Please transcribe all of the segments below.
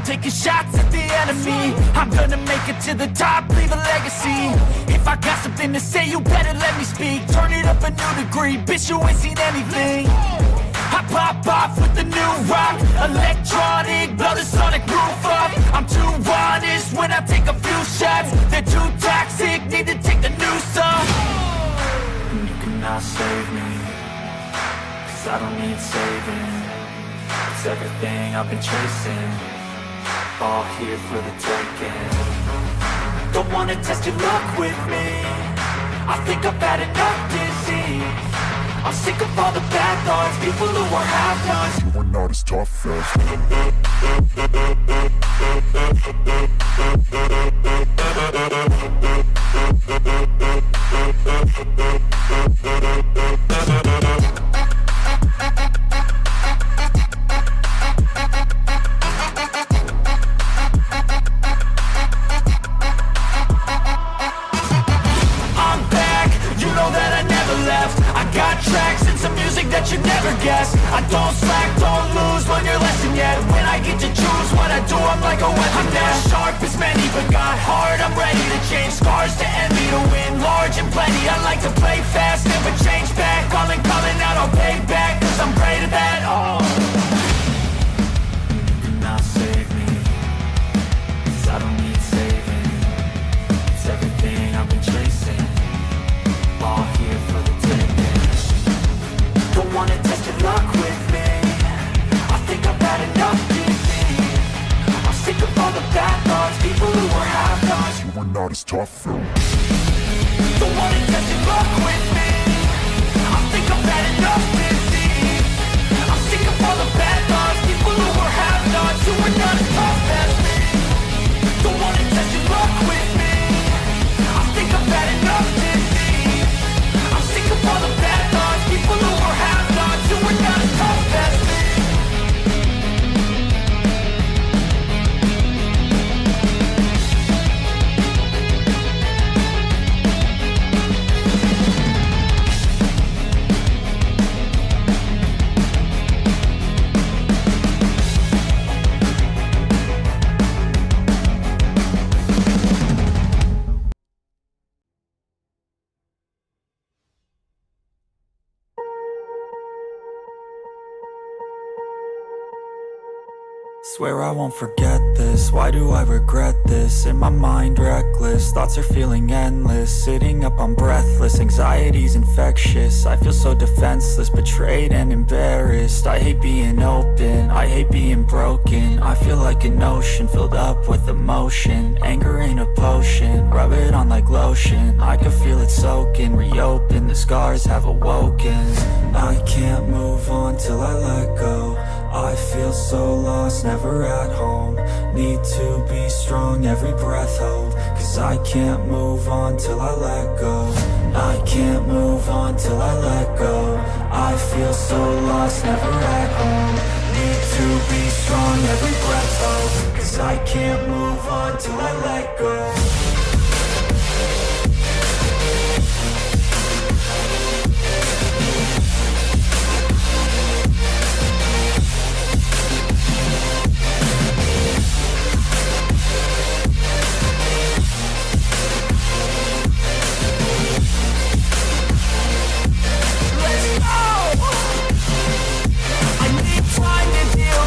taking shots at the enemy. I'm gonna make it to the top, leave a legacy. If I got something to say, you better let me speak. Turn it up a new degree, bitch, you ain't seen anything. I pop off with the new rock, electronic, blow the sonic roof up. I'm too honest when I take a few shots. They're too toxic, need to take the noose off. And you cannot save me, 'cause I don't need saving. It's everything I've been chasing, all here for the taking. Don't wanna test your luck with me, I think I've had enough disease. I'm sick of all the bad thoughts, people who are half-nots. You are not as tough as I'm back, you know that I never left. I got tracks and some music that you never guess. I don't slack, don't lose, learn your lesson yet. When I get to choose what I do, I'm like a weapon. I'm not sharp as many, but got hard, I'm ready to change. Scars to envy, to win large and plenty. I like to play fast, never change back. Calling out, I'll pay back, 'cause I'm great at that. Oh, you cannot save me, 'cause I don't need saving. It's everything I've been chasing, all here for the taking. Don't wanna test your luck with me, I think I've had enough disease. I'm sick of all the bad thoughts, people who are half-nots. you are not as tough as Don't wanna test your luck with me, I think I've had enough disease. I'm sick of all the bad thoughts, people who are half-nots, who are not as tough as me. Don't wanna test your luck with me, I think I've had enough disease. I'm sick of all the bad thoughts, people who are half-nots, who are not as tough as me. Swear I won't forget this, why do I regret this? In my mind reckless, thoughts are feeling endless. Sitting up, I'm breathless, anxiety's infectious. I feel so defenseless, betrayed and embarrassed. I hate being open, I hate being broken. I feel like an ocean filled up with emotion. Anger ain't a potion, rub it on like lotion. I can feel it soaking, reopen, the scars have awoken. I can't move on till I let go. I feel so lost, never at home. Need to be strong, every breath hold. 'Cause I can't move on till I let go. I can't move on till I let go. I feel so lost, never at home. Need to be strong, every breath hold. 'Cause I can't move on till I let go.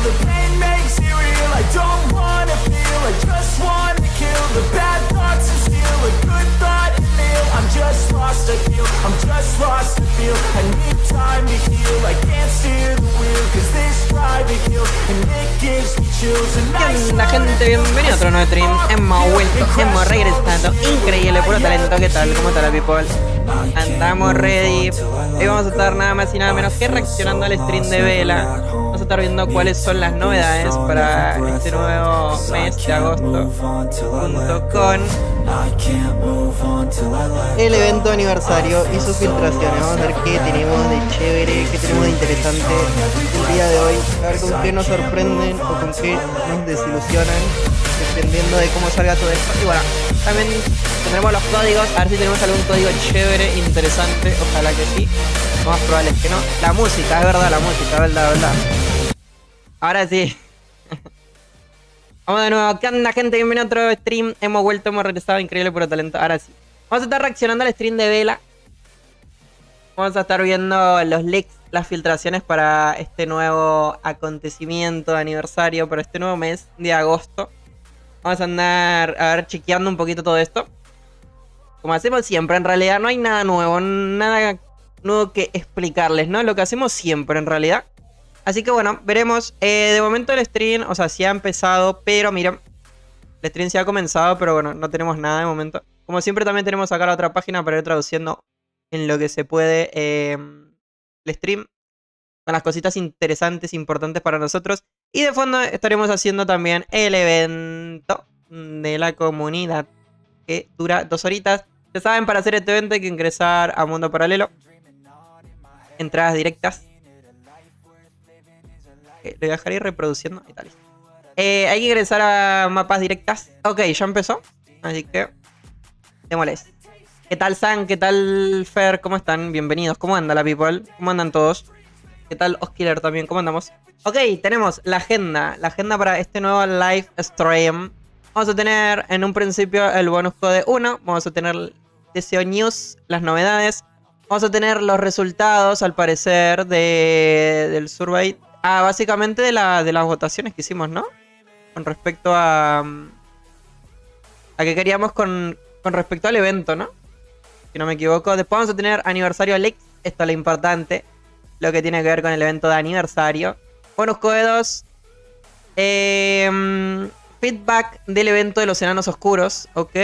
The pain makes it real, I don't wanna feel, I just wanna kill the bad thoughts and steal a good thought and live. I'm just lost, I feel, I'm just lost, I feel. I need time to heal, I can't steer the wheel, 'cause this drive to kill, and it gives me chills. And ¿Qué onda, gente? Bienvenido a otro nuevo stream. Hemos vuelto, hemos regresado. Increíble, puro talento. ¿Qué tal? ¿Cómo está la people? Andamos ready. Hoy vamos a estar nada más y nada menos que reaccionando al stream de Vela. Vamos a estar viendo cuáles son las novedades para este nuevo mes de agosto, junto con el evento aniversario y sus filtraciones. Vamos a ver qué tenemos de chévere, qué tenemos de interesante el día de hoy, a ver con qué nos sorprenden o con qué nos desilusionan, dependiendo de cómo salga todo esto. Y bueno, también tendremos los códigos, a ver si tenemos algún código chévere, interesante, ojalá que sí. Lo más probable es que no. La música, es verdad, la música, verdad. Ahora sí. Vamos de nuevo. ¿Qué onda, gente? Bienvenido a otro stream. Hemos vuelto, hemos regresado. Increíble, puro talento. Ahora sí. Vamos a estar reaccionando al stream de Vela. Vamos a estar viendo los leaks, las filtraciones para este nuevo acontecimiento de aniversario, para este nuevo mes de agosto. Vamos a andar, a ver, chequeando un poquito todo esto. Como hacemos siempre, en realidad no hay nada nuevo que explicarles, ¿no? Lo que hacemos siempre, en realidad. Así que bueno, veremos. De momento el stream, o sea, sí ha empezado, pero miren, el stream sí ha comenzado, pero bueno, no tenemos nada de momento. Como siempre también tenemos acá la otra página para ir traduciendo en lo que se puede el stream. Con las cositas interesantes, importantes para nosotros. Y de fondo estaremos haciendo también el evento de la comunidad, que dura 2 horitas. Ya saben, para hacer este evento hay que ingresar a Mundo Paralelo. Entradas directas. Lo voy a dejar ir reproduciendo. Ahí está, listo. Hay que ingresar a mapas directas. Ok, ya empezó. Así que démosles. ¿Qué tal, San? ¿Qué tal, Fer? ¿Cómo están? Bienvenidos. ¿Cómo anda la people? ¿Cómo andan todos? ¿Qué tal, Oskiller también? ¿Cómo andamos? Ok, tenemos la agenda. La agenda para este nuevo live stream. Vamos a tener en un principio el bonus code 1. Vamos a tener DCO News, las novedades. Vamos a tener los resultados, al parecer, del survey. Básicamente de las votaciones que hicimos, ¿no? Con respecto a que queríamos con respecto al evento, ¿no? Si no me equivoco. Después vamos a tener aniversario leaks. Esto es lo importante. Lo que tiene que ver con el evento de aniversario. Bonus code 2. Feedback del evento de los enanos oscuros. Ok.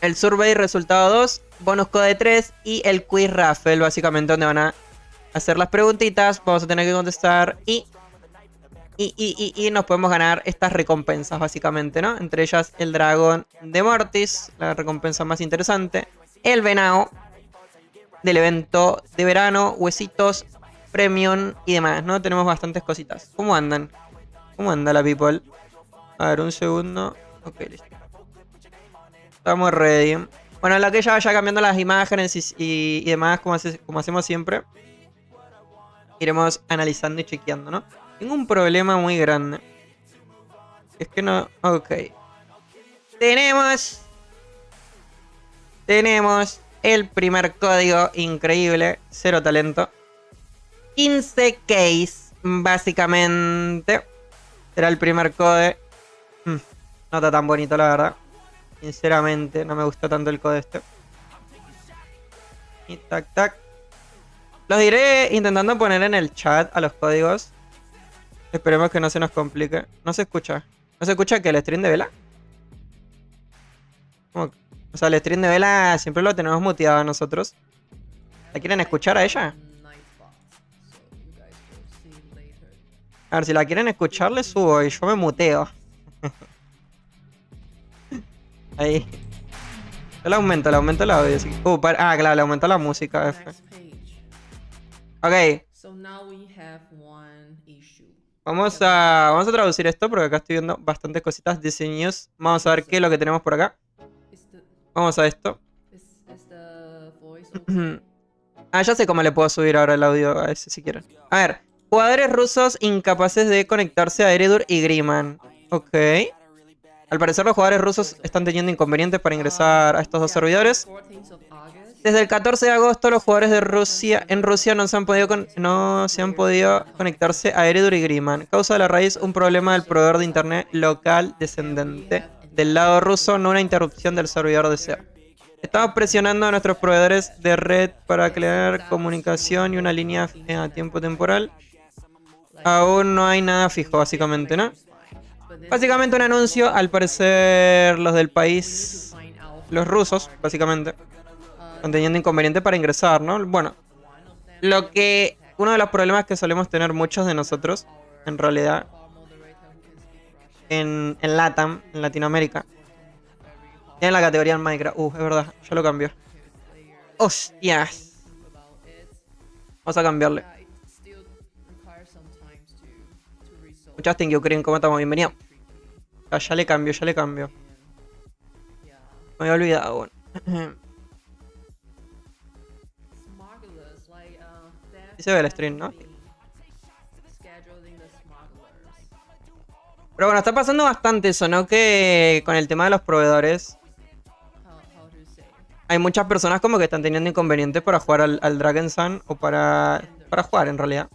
El survey resultado 2. Bonus code 3. Y el quiz raffle, básicamente, donde van a hacer las preguntitas. Vamos a tener que contestar. Y nos podemos ganar estas recompensas, básicamente, ¿no? Entre ellas el dragón de Mortis, la recompensa más interesante. El venado del evento de verano, huesitos, premium y demás, ¿no? Tenemos bastantes cositas. ¿Cómo andan? ¿Cómo anda la people? A ver, un segundo. Ok, listo. Estamos ready. Bueno, en la que ya vaya cambiando las imágenes y demás, como hacemos siempre, iremos analizando y chequeando, ¿no? Tengo un problema muy grande. Es que no... Ok. Tenemos el primer código increíble. 0 talento. 15 case, básicamente. Será el primer code. No está tan bonito, la verdad. Sinceramente, no me gusta tanto el code este. Y tac, tac. Los iré intentando poner en el chat a los códigos. Esperemos que no se nos complique. No se escucha. ¿No se escucha que el stream de Vela? ¿Cómo? O sea, el stream de Vela siempre lo tenemos muteado nosotros. ¿La quieren escuchar a ella? A ver, si la quieren escuchar, le subo y yo me muteo. Ahí. Yo le aumento el audio. Así. Claro, le aumento la música. Ok. Vamos a traducir esto porque acá estoy viendo bastantes cositas. DC News. Vamos a ver qué es lo que tenemos por acá. Vamos a esto. Ya sé cómo le puedo subir ahora el audio a ese si quieren. A ver. Jugadores rusos incapaces de conectarse a Eredur y Griman. Ok. Al parecer los jugadores rusos están teniendo inconvenientes para ingresar a estos dos servidores. Desde el 14 de agosto los jugadores de Rusia no se han podido conectarse a Eredur y Griman. Causa de la raíz un problema del proveedor de internet local descendente. Del lado ruso, no una interrupción del servidor de SEO. Estamos presionando a nuestros proveedores de red para crear comunicación y una línea a tiempo temporal. Aún no hay nada fijo, básicamente, ¿no? Básicamente un anuncio, al parecer los del país, los rusos, básicamente, están teniendo inconveniente para ingresar, ¿no? Bueno, uno de los problemas que solemos tener muchos de nosotros, en realidad, en LATAM, en Latinoamérica, tiene la categoría en Minecraft. Es verdad, ya lo cambió. ¡Hostias! Vamos a cambiarle. Muchas thank you, Green, ¿cómo estamos? Bienvenido. Ya le cambio. Me había olvidado, bueno. Y se ve el stream, ¿no? Pero bueno, está pasando bastante eso, ¿no? Que con el tema de los proveedores hay muchas personas como que están teniendo inconvenientes para jugar al Dragon Sun o para jugar en realidad.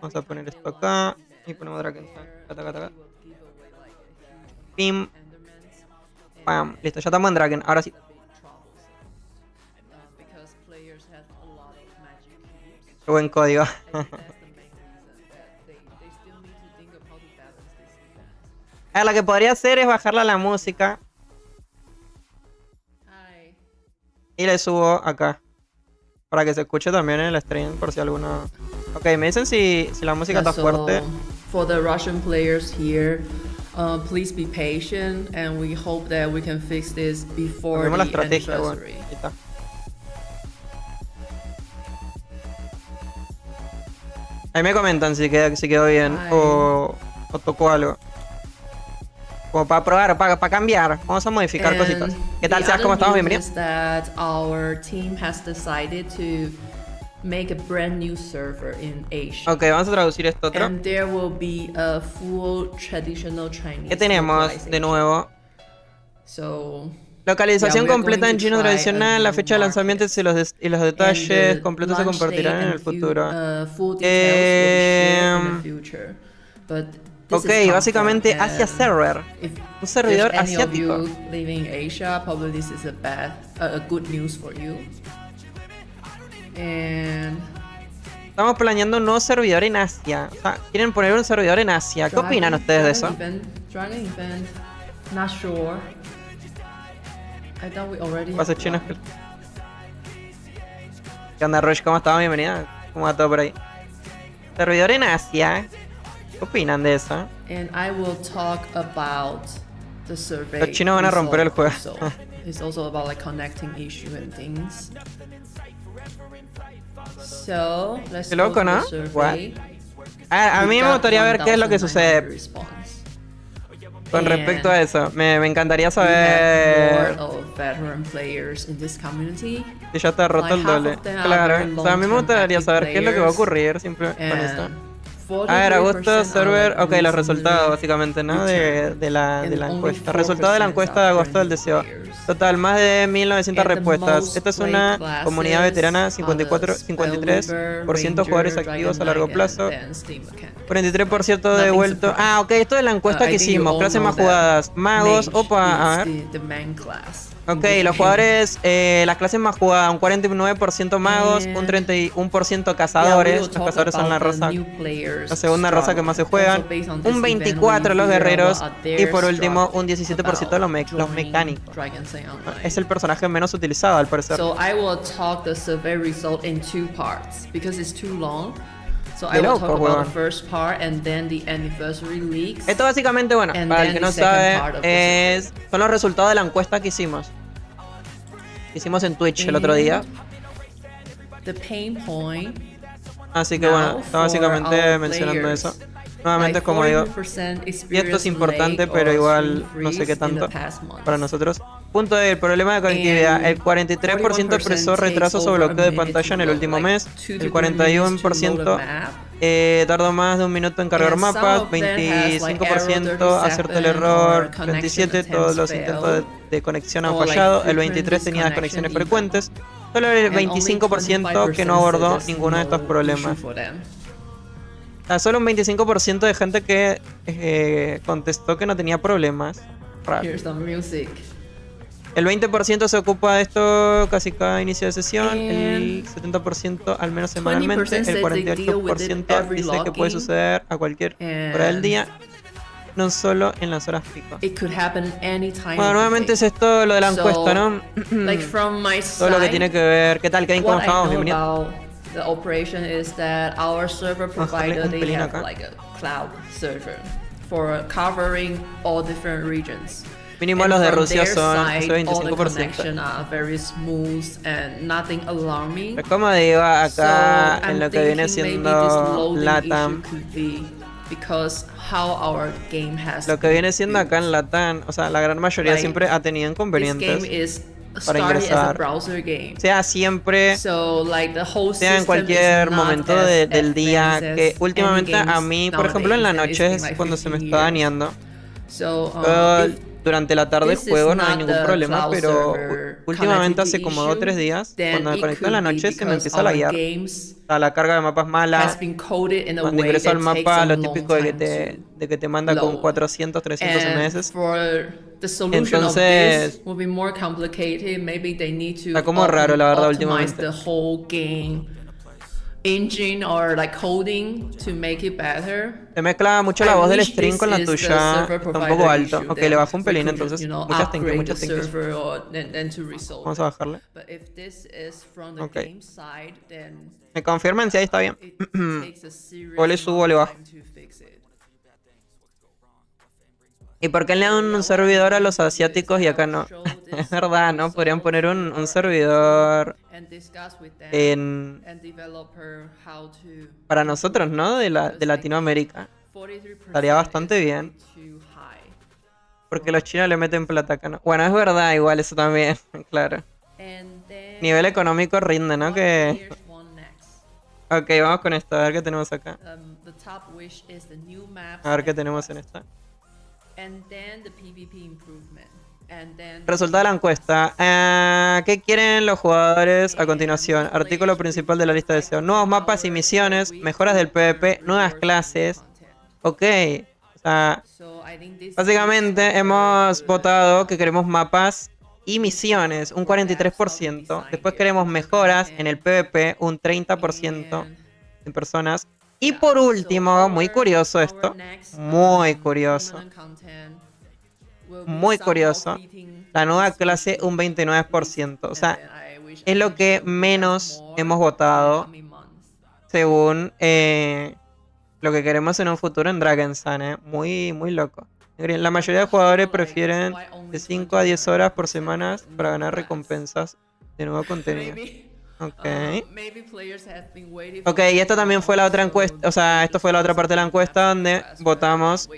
Vamos a poner esto acá y ponemos Dragon Sun. Acá, acá, acá. Pim. Pam. Listo, ya estamos en Dragon. Ahora sí. Qué buen código. A ver, lo que podría hacer es bajarla a la música. Y le subo acá. Para que se escuche también en el stream, por si alguno... Ok, me dicen si la música está fuerte. For the Russian players here, please be patient and we hope that we can fix this before Vemos la the estrategia, bueno. anniversary. Ahí está. Ahí me comentan si quedó bien Ay. o tocó algo. Como para probar, para cambiar. Vamos a modificar And cositas. ¿Qué tal? the ¿Seas cómo other estamos? news Bienvenido. is that our team has decided to make a brand new server in Asia. Ok, vamos a traducir esto otro. And there will be a full traditional Chinese ¿Qué tenemos de localization. nuevo? So, Localización Yeah, we are completa going en to chino try a tradicional, la new fecha de lanzamiento market. y los detalles and the completos se launch compartirán date en el and futuro. full details will be shared in the future. But this Ok, is básicamente confirmed, Asia and Server. if Un servidor there's any of asiático. you living in Asia, probably this is a good news for you. And Estamos planeando un nuevo servidor en Asia. O sea, quieren poner un servidor en Asia. ¿Qué opinan ustedes de eso? Dragon event, not sure. I thought we already Pasa have chinos. one. ¿Qué onda, Rush? ¿Cómo estás? Bienvenida. ¿Cómo va todo por ahí? Servidor en Asia. ¿Qué opinan de eso? And I will talk about the survey. Los chinos van a romper el juego. result also. It's also about like connecting issue and things. So let's Qué go loco, to ¿no? the survey. A mí We me got gustaría ver qué es lo que 1,900 sucede response. con respecto a eso. Me encantaría We have saber more of veteran players in this community. si ya está roto el Like, half doble. of them are Claro, very o sea, a mí me long-term gustaría active saber qué es lo que va a players. ocurrir simplemente con eso. And A ver, Augusto 43% Server, are ok, like los resultados recently básicamente, ¿no? De la and only encuesta. Resultado de la 4% encuesta de are agosto del current deseo. players. Total, más de 1900 And the respuestas. most Esta es played una classes comunidad veterana, are 53% Spellweaver, jugadores Ranger, activos a Dragon largo Knight, plazo, and then Steam Mechanic. 43% Nothing devuelto. surprising. Ah, ok, esto es la encuesta que I think you hicimos, all clases know más that jugadas, magos, Mage opa, a is ver. the main class. Ok, los jugadores, las clases más jugadas, un 49% magos, un 31% cazadores, los cazadores son la raza, la segunda raza que más se juegan, un 24% los guerreros y por último un 17% los mecánicos. Es el personaje menos utilizado al parecer. So I will talk the survey result in two parts because it's too long. So Qué I will loco, talk about weón. the first part and then the anniversary leaks. Esto básicamente, bueno, And para el then que the no second sabe, part of the son los resultados de la encuesta que hicimos. Hicimos en Twitch el otro día. The pain point. Así que Now bueno, está básicamente for our mencionando players. eso. Nuevamente, como digo, y esto es importante, pero igual no sé qué tanto para nosotros. Punto del problema de conectividad. El 43% expresó retraso sobre bloqueo de pantalla en el último mes. El 41% tardó más de un minuto en cargar mapas. 25% acertó el error. 27% todos los intentos de conexión han fallado. El 23% tenía desconexiones frecuentes. Solo el 25% que no abordó ninguno de estos problemas. Solo un 25% de gente que contestó que no tenía problemas. Raro. Here's the music. El 20% se ocupa de esto casi cada inicio de sesión. El 70% al menos semanalmente. El 48% dice que puede suceder a cualquier hora del día. No solo en las horas pico. It could happen anytime. Bueno, nuevamente es esto lo de la encuesta, ¿no? Like from my Todo lo que side, tiene que ver. ¿Qué tal, Kevin? ¿Cómo what I estamos? know Bienvenido. about the operation is that our server provider, un they pelín have acá. like a cloud server for covering all different regions. Mínimo And los de from Rusia their son side, ese all the 25%. connection are very smooth and nothing alarming. Pero como digo, acá So, en I'm lo que viene thinking maybe this siendo loading LATAM, issue could be because how our game has lo que viene been siendo acá en built. LATAM, o sea, la gran mayoría Like, siempre ha tenido This game inconvenientes. is para starting as a ingresar. browser game. Sea siempre, So, like, the whole sea en system cualquier is not momento as del día. advanced Que as últimamente any a games mí, por ejemplo, en la nowadays, and noche it's been, es like, cuando se me 15 está years. dañando. So, Yo if durante la tarde this is juego, no hay not ningún the problema, cloud pero server últimamente hace connectivity como 2 o 3 issue, días, then cuando me it conecto en la could be noche, se me because empieza a our laguear. games O sea, la carga de mapas has mala. been coded in a Cuando way ingreso al that takes mapa, a lo long típico de time que te manda con load. 400, 300 And ms. for the solution of Entonces, this will be more complicated. Maybe they need to está como raro, la verdad, optimize últimamente. the whole game engine or like coding to make it better. Se mezcla mucho la I voz del wish stream this con la is the tuya. server Está un provider poco alto. issue, Ok, then le bajo un we pelín could, entonces. you know, Muchas thank you, upgrade the muchas thank you. server or then to resolve Vamos it. a bajarle. But if this is from the Ok. game side, then Me confirman si ahí está bien. it takes a serious O le subo o le amount bajo. of time to fix it. ¿Y por qué le dan un servidor a los asiáticos y acá no? Es verdad, ¿no? Podrían poner un servidor And discuss with them en and developer how to para nosotros, ¿no? De Latinoamérica. 43% Estaría bastante is bien. too high. Porque los chinos le meten plata acá, ¿no? Bueno, es verdad, igual eso también, claro. And then Nivel económico rinde, ¿no? what Que... players want next? Ok, vamos con esto, a ver qué tenemos acá. The top wish is the new maps A ver qué and tenemos en quests. esta. And then the PvP improvement. And then Resultado de la encuesta. ¿Qué quieren los jugadores a continuación? Artículo principal de la lista de deseos. Nuevos mapas y misiones, mejoras del PvP, nuevas clases. Ok. O sea, So I think this básicamente hemos votado que queremos mapas y misiones, un 43%. Después queremos mejoras en el PvP, un 30% de personas. Y por último, muy curioso esto, muy curioso, muy curioso, la nueva clase un 29%. O sea, es lo que menos hemos votado según lo que queremos en un futuro en Dragon's Den, Muy, muy loco. La mayoría de jugadores prefieren de 5 a 10 horas por semana para ganar recompensas de nuevo contenido. Ok. Ok, y esto también fue la otra encuesta, o sea, esto fue la otra parte de la encuesta donde votamos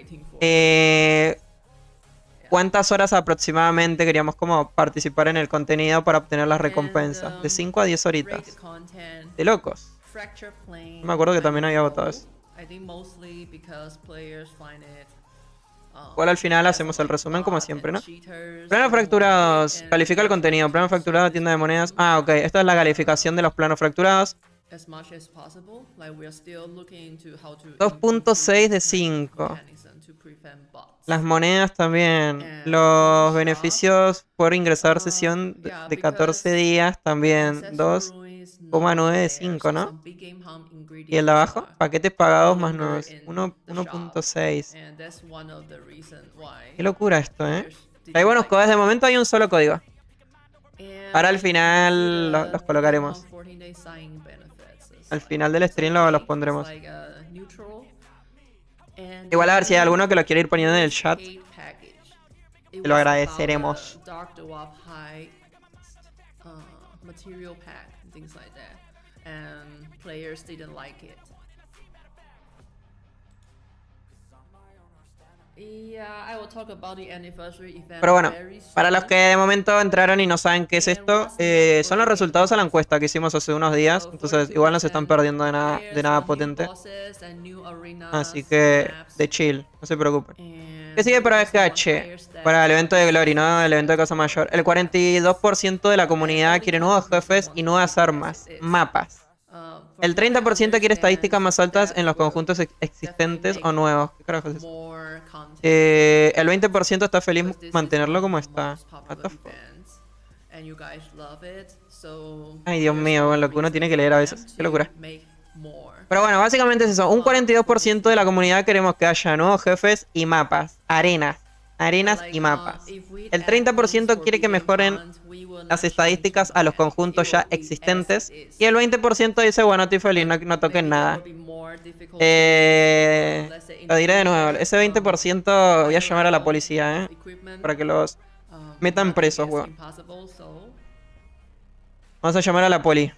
cuántas horas aproximadamente queríamos como participar en el contenido para obtener las recompensas. De 5 a 10 horitas. De locos. No me acuerdo que también había votado eso. Igual al final hacemos el resumen como siempre, ¿no? Planos fracturados. Califica el contenido. Plano fracturado, tienda de monedas. Ah, ok. Esta es la calificación de los planos fracturados. 2.6 de 5. Las monedas también. Los beneficios por ingresar sesión de 14 días también. 2,9 de 5, ¿no? ¿Y el de abajo? Paquetes pagados más nuevos. 1.6. Qué locura esto, ¿eh? Hay buenos códigos. De momento hay un solo código. Ahora al final los colocaremos. Al final del stream los pondremos. Igual a ver si hay alguno que lo quiere ir poniendo en el chat. Te lo agradeceremos. Pero bueno, para los que de momento entraron y no saben qué es esto, son los resultados a la encuesta que hicimos hace unos días. Entonces igual no se están perdiendo de nada potente. Así que de chill, no se preocupen. ¿Qué sigue para BGH? Para el evento de Glory, ¿no? El evento de Casa Mayor. El 42% de la comunidad quiere nuevos jefes y nuevas armas, mapas. El 30% quiere estadísticas más altas en los conjuntos existentes o nuevos. ¿Qué carajo es eso? El 20% está feliz mantenerlo como está. What the fuck? Ay, Dios mío, lo que uno tiene que leer a veces. Qué locura. Pero bueno, básicamente es eso. Un 42% de la comunidad queremos que haya nuevos jefes y mapas. Arenas y mapas. El 30% quiere que mejoren las estadísticas a los conjuntos ya existentes. Y el 20% dice, bueno, estoy feliz, no toquen nada. Lo diré de nuevo. Ese 20% voy a llamar a la policía, para que los metan presos, weón. Vamos a llamar a la poli.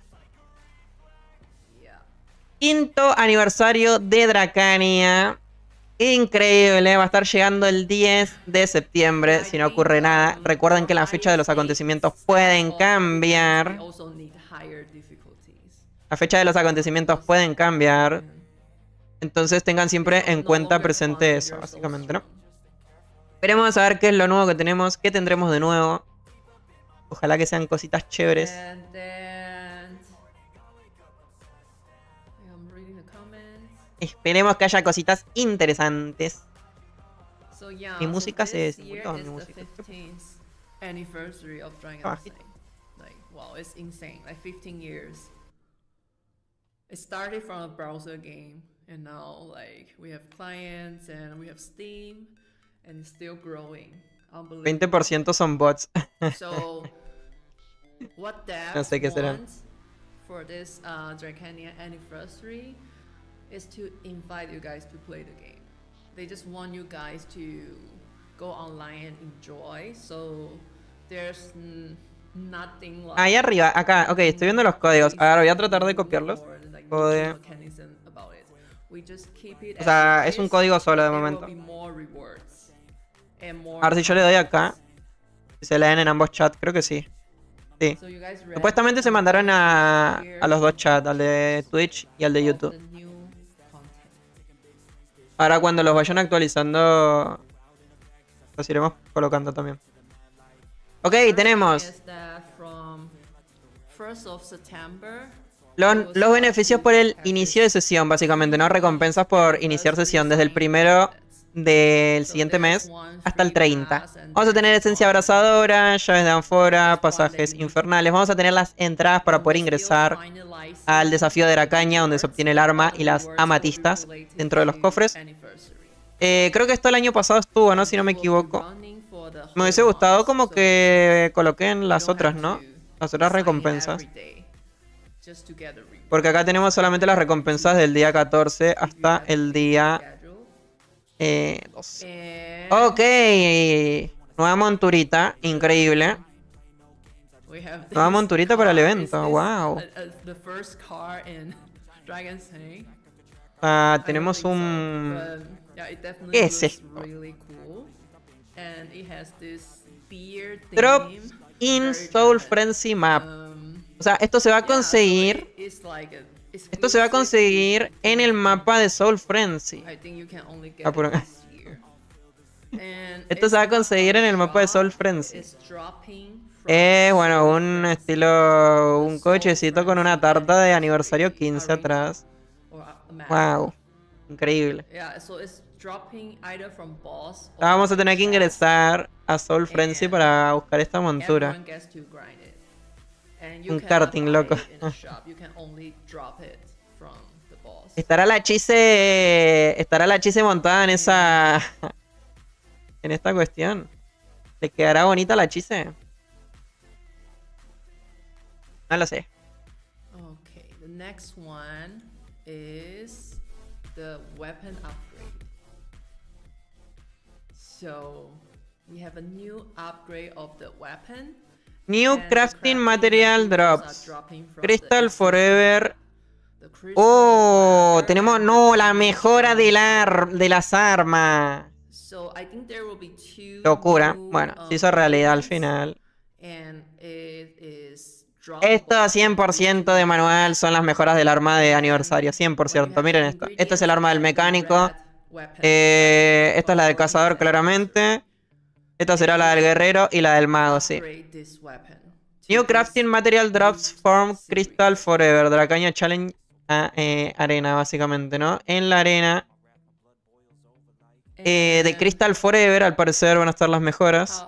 Quinto aniversario de Dracania. Increíble, va a estar llegando el 10 de septiembre si no ocurre nada. Recuerden que la fecha de los acontecimientos pueden cambiar. La fecha de los acontecimientos pueden cambiar. Entonces tengan siempre en cuenta presente eso, básicamente, ¿no? Veremos a ver qué es lo nuevo que tenemos, qué tendremos de nuevo. Ojalá que sean cositas chéveres. Esperemos que haya cositas interesantes. Mi música se desinmutó, mi música. Anniversary of Dragon Ah. Slayer. Like, wow, it's insane. Like 15 years. It started from a browser game, and now like we have clients and we have Steam, and it's still growing. Unbelievable. 20% son bots. So, what devs No sé qué será. want for this Dracania anniversary is to invite you guys to play the game. They just want you guys to go online and enjoy. So there's nothing like Ahí arriba, acá, ok, estoy viendo los códigos. A ver, voy a tratar de copiarlos. Code. O sea, es un código solo de momento. A ver si yo le doy acá. Si se leen en ambos chats, creo que sí. Sí. Supuestamente se mandaron a los dos chats, al de Twitch y al de YouTube. Ahora cuando los vayan actualizando, los iremos colocando también. Ok, tenemos los beneficios por el inicio de sesión, básicamente, ¿no? Recompensas por iniciar sesión desde el primero del siguiente mes hasta el 30. Vamos a tener esencia abrasadora, llaves de ánfora, pasajes infernales. Vamos a tener las entradas para poder ingresar al desafío de Dracaña, donde se obtiene el arma y las amatistas dentro de los cofres. Creo que esto el año pasado estuvo, ¿no? Si no me equivoco. Me hubiese gustado como que coloquen las otras, ¿no? Las otras recompensas. Porque acá tenemos solamente las recompensas del día 14 hasta el día 12. Ok. Nueva monturita. Increíble. Nueva monturita para el evento. Wow. Tenemos un... ¿Qué es esto? Drop in Soul Frenzy Map. O sea, esto se va a conseguir. Esto se va a conseguir en el mapa de Soul Frenzy. Esto se va a conseguir en el mapa de Soul Frenzy. Bueno, un estilo. Un cochecito con una tarta de aniversario 15 atrás. Wow. Increíble. Vamos a tener que ingresar a Soul Frenzy para buscar esta montura. Un karting, loco. Estará la Chise montada en esa... en esta cuestión. ¿Le quedará bonita la Chise? No lo sé. Okay, the next one is the weapon upgrade. So we have a new upgrade of the weapon. New Crafting Material Drops. Crystal Forever. Oh, tenemos... No, la mejora de las armas. Locura. Bueno, se hizo realidad al final. Esto 100% de manual son las mejoras del arma de aniversario. 100%. Miren esto. Este es el arma del mecánico. Esta es la del cazador, claramente. Esta será la del guerrero y la del mago, sí. New Crafting Material Drops Form Crystal Forever. Dracaña Challenge Arena, básicamente, ¿no? En la arena de Crystal Forever, al parecer, van a estar las mejoras.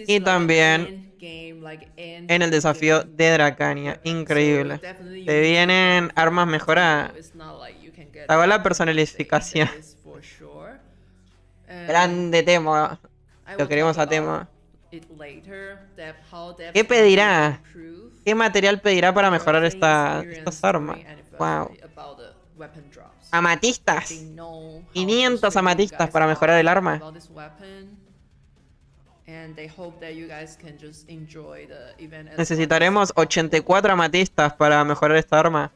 Y también en el desafío de Dracaña. Increíble. Te vienen armas mejoradas. Hago la personalización. Grande Temo. Lo queremos a Temo. ¿Qué pedirá? ¿Qué material pedirá para mejorar estas armas? Wow. Amatistas. 500 amatistas para mejorar el arma. Necesitaremos 84 amatistas para mejorar esta arma.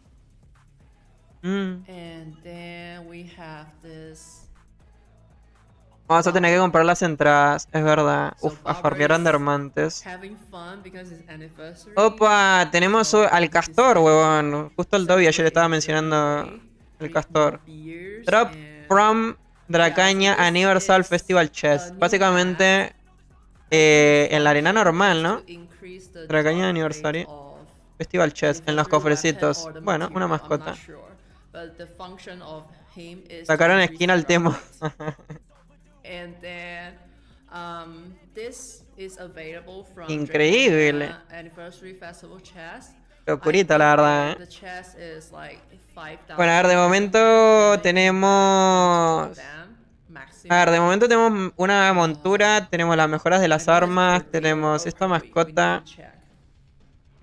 Vamos a tener que comprar las entradas, es verdad. So Uf, a Barbara farmear is Andermantes. having fun because it's anniversary. Opa, tenemos So al they castor, decided huevón. to Justo el Dobby ayer celebrate estaba the mencionando birthday el with castor. more beers Drop and- from Dracaña Yeah, so this Anniversal is Festival a Chest. new Básicamente, map. I think the en la arena function normal, is ¿no? to increase the Dracaña drop Aniversario. rate of Festival Chest, en los anniversary cofrecitos. weapon or the Bueno, una material, I'm mascota. not sure. But the function of him is to Sacaron increase esquina the al drop Temo. rate. And then this is available from Increíble. Dracaña Anniversary Festival chest. Locurita, I la think verdad, The chest is like 5,000. Bueno, a ver, de momento and then you tenemos... buy them, maximum. A ver, de momento tenemos una montura, tenemos las mejoras de las I think it's armas, the tenemos real- esta okay, we need mascota. to check.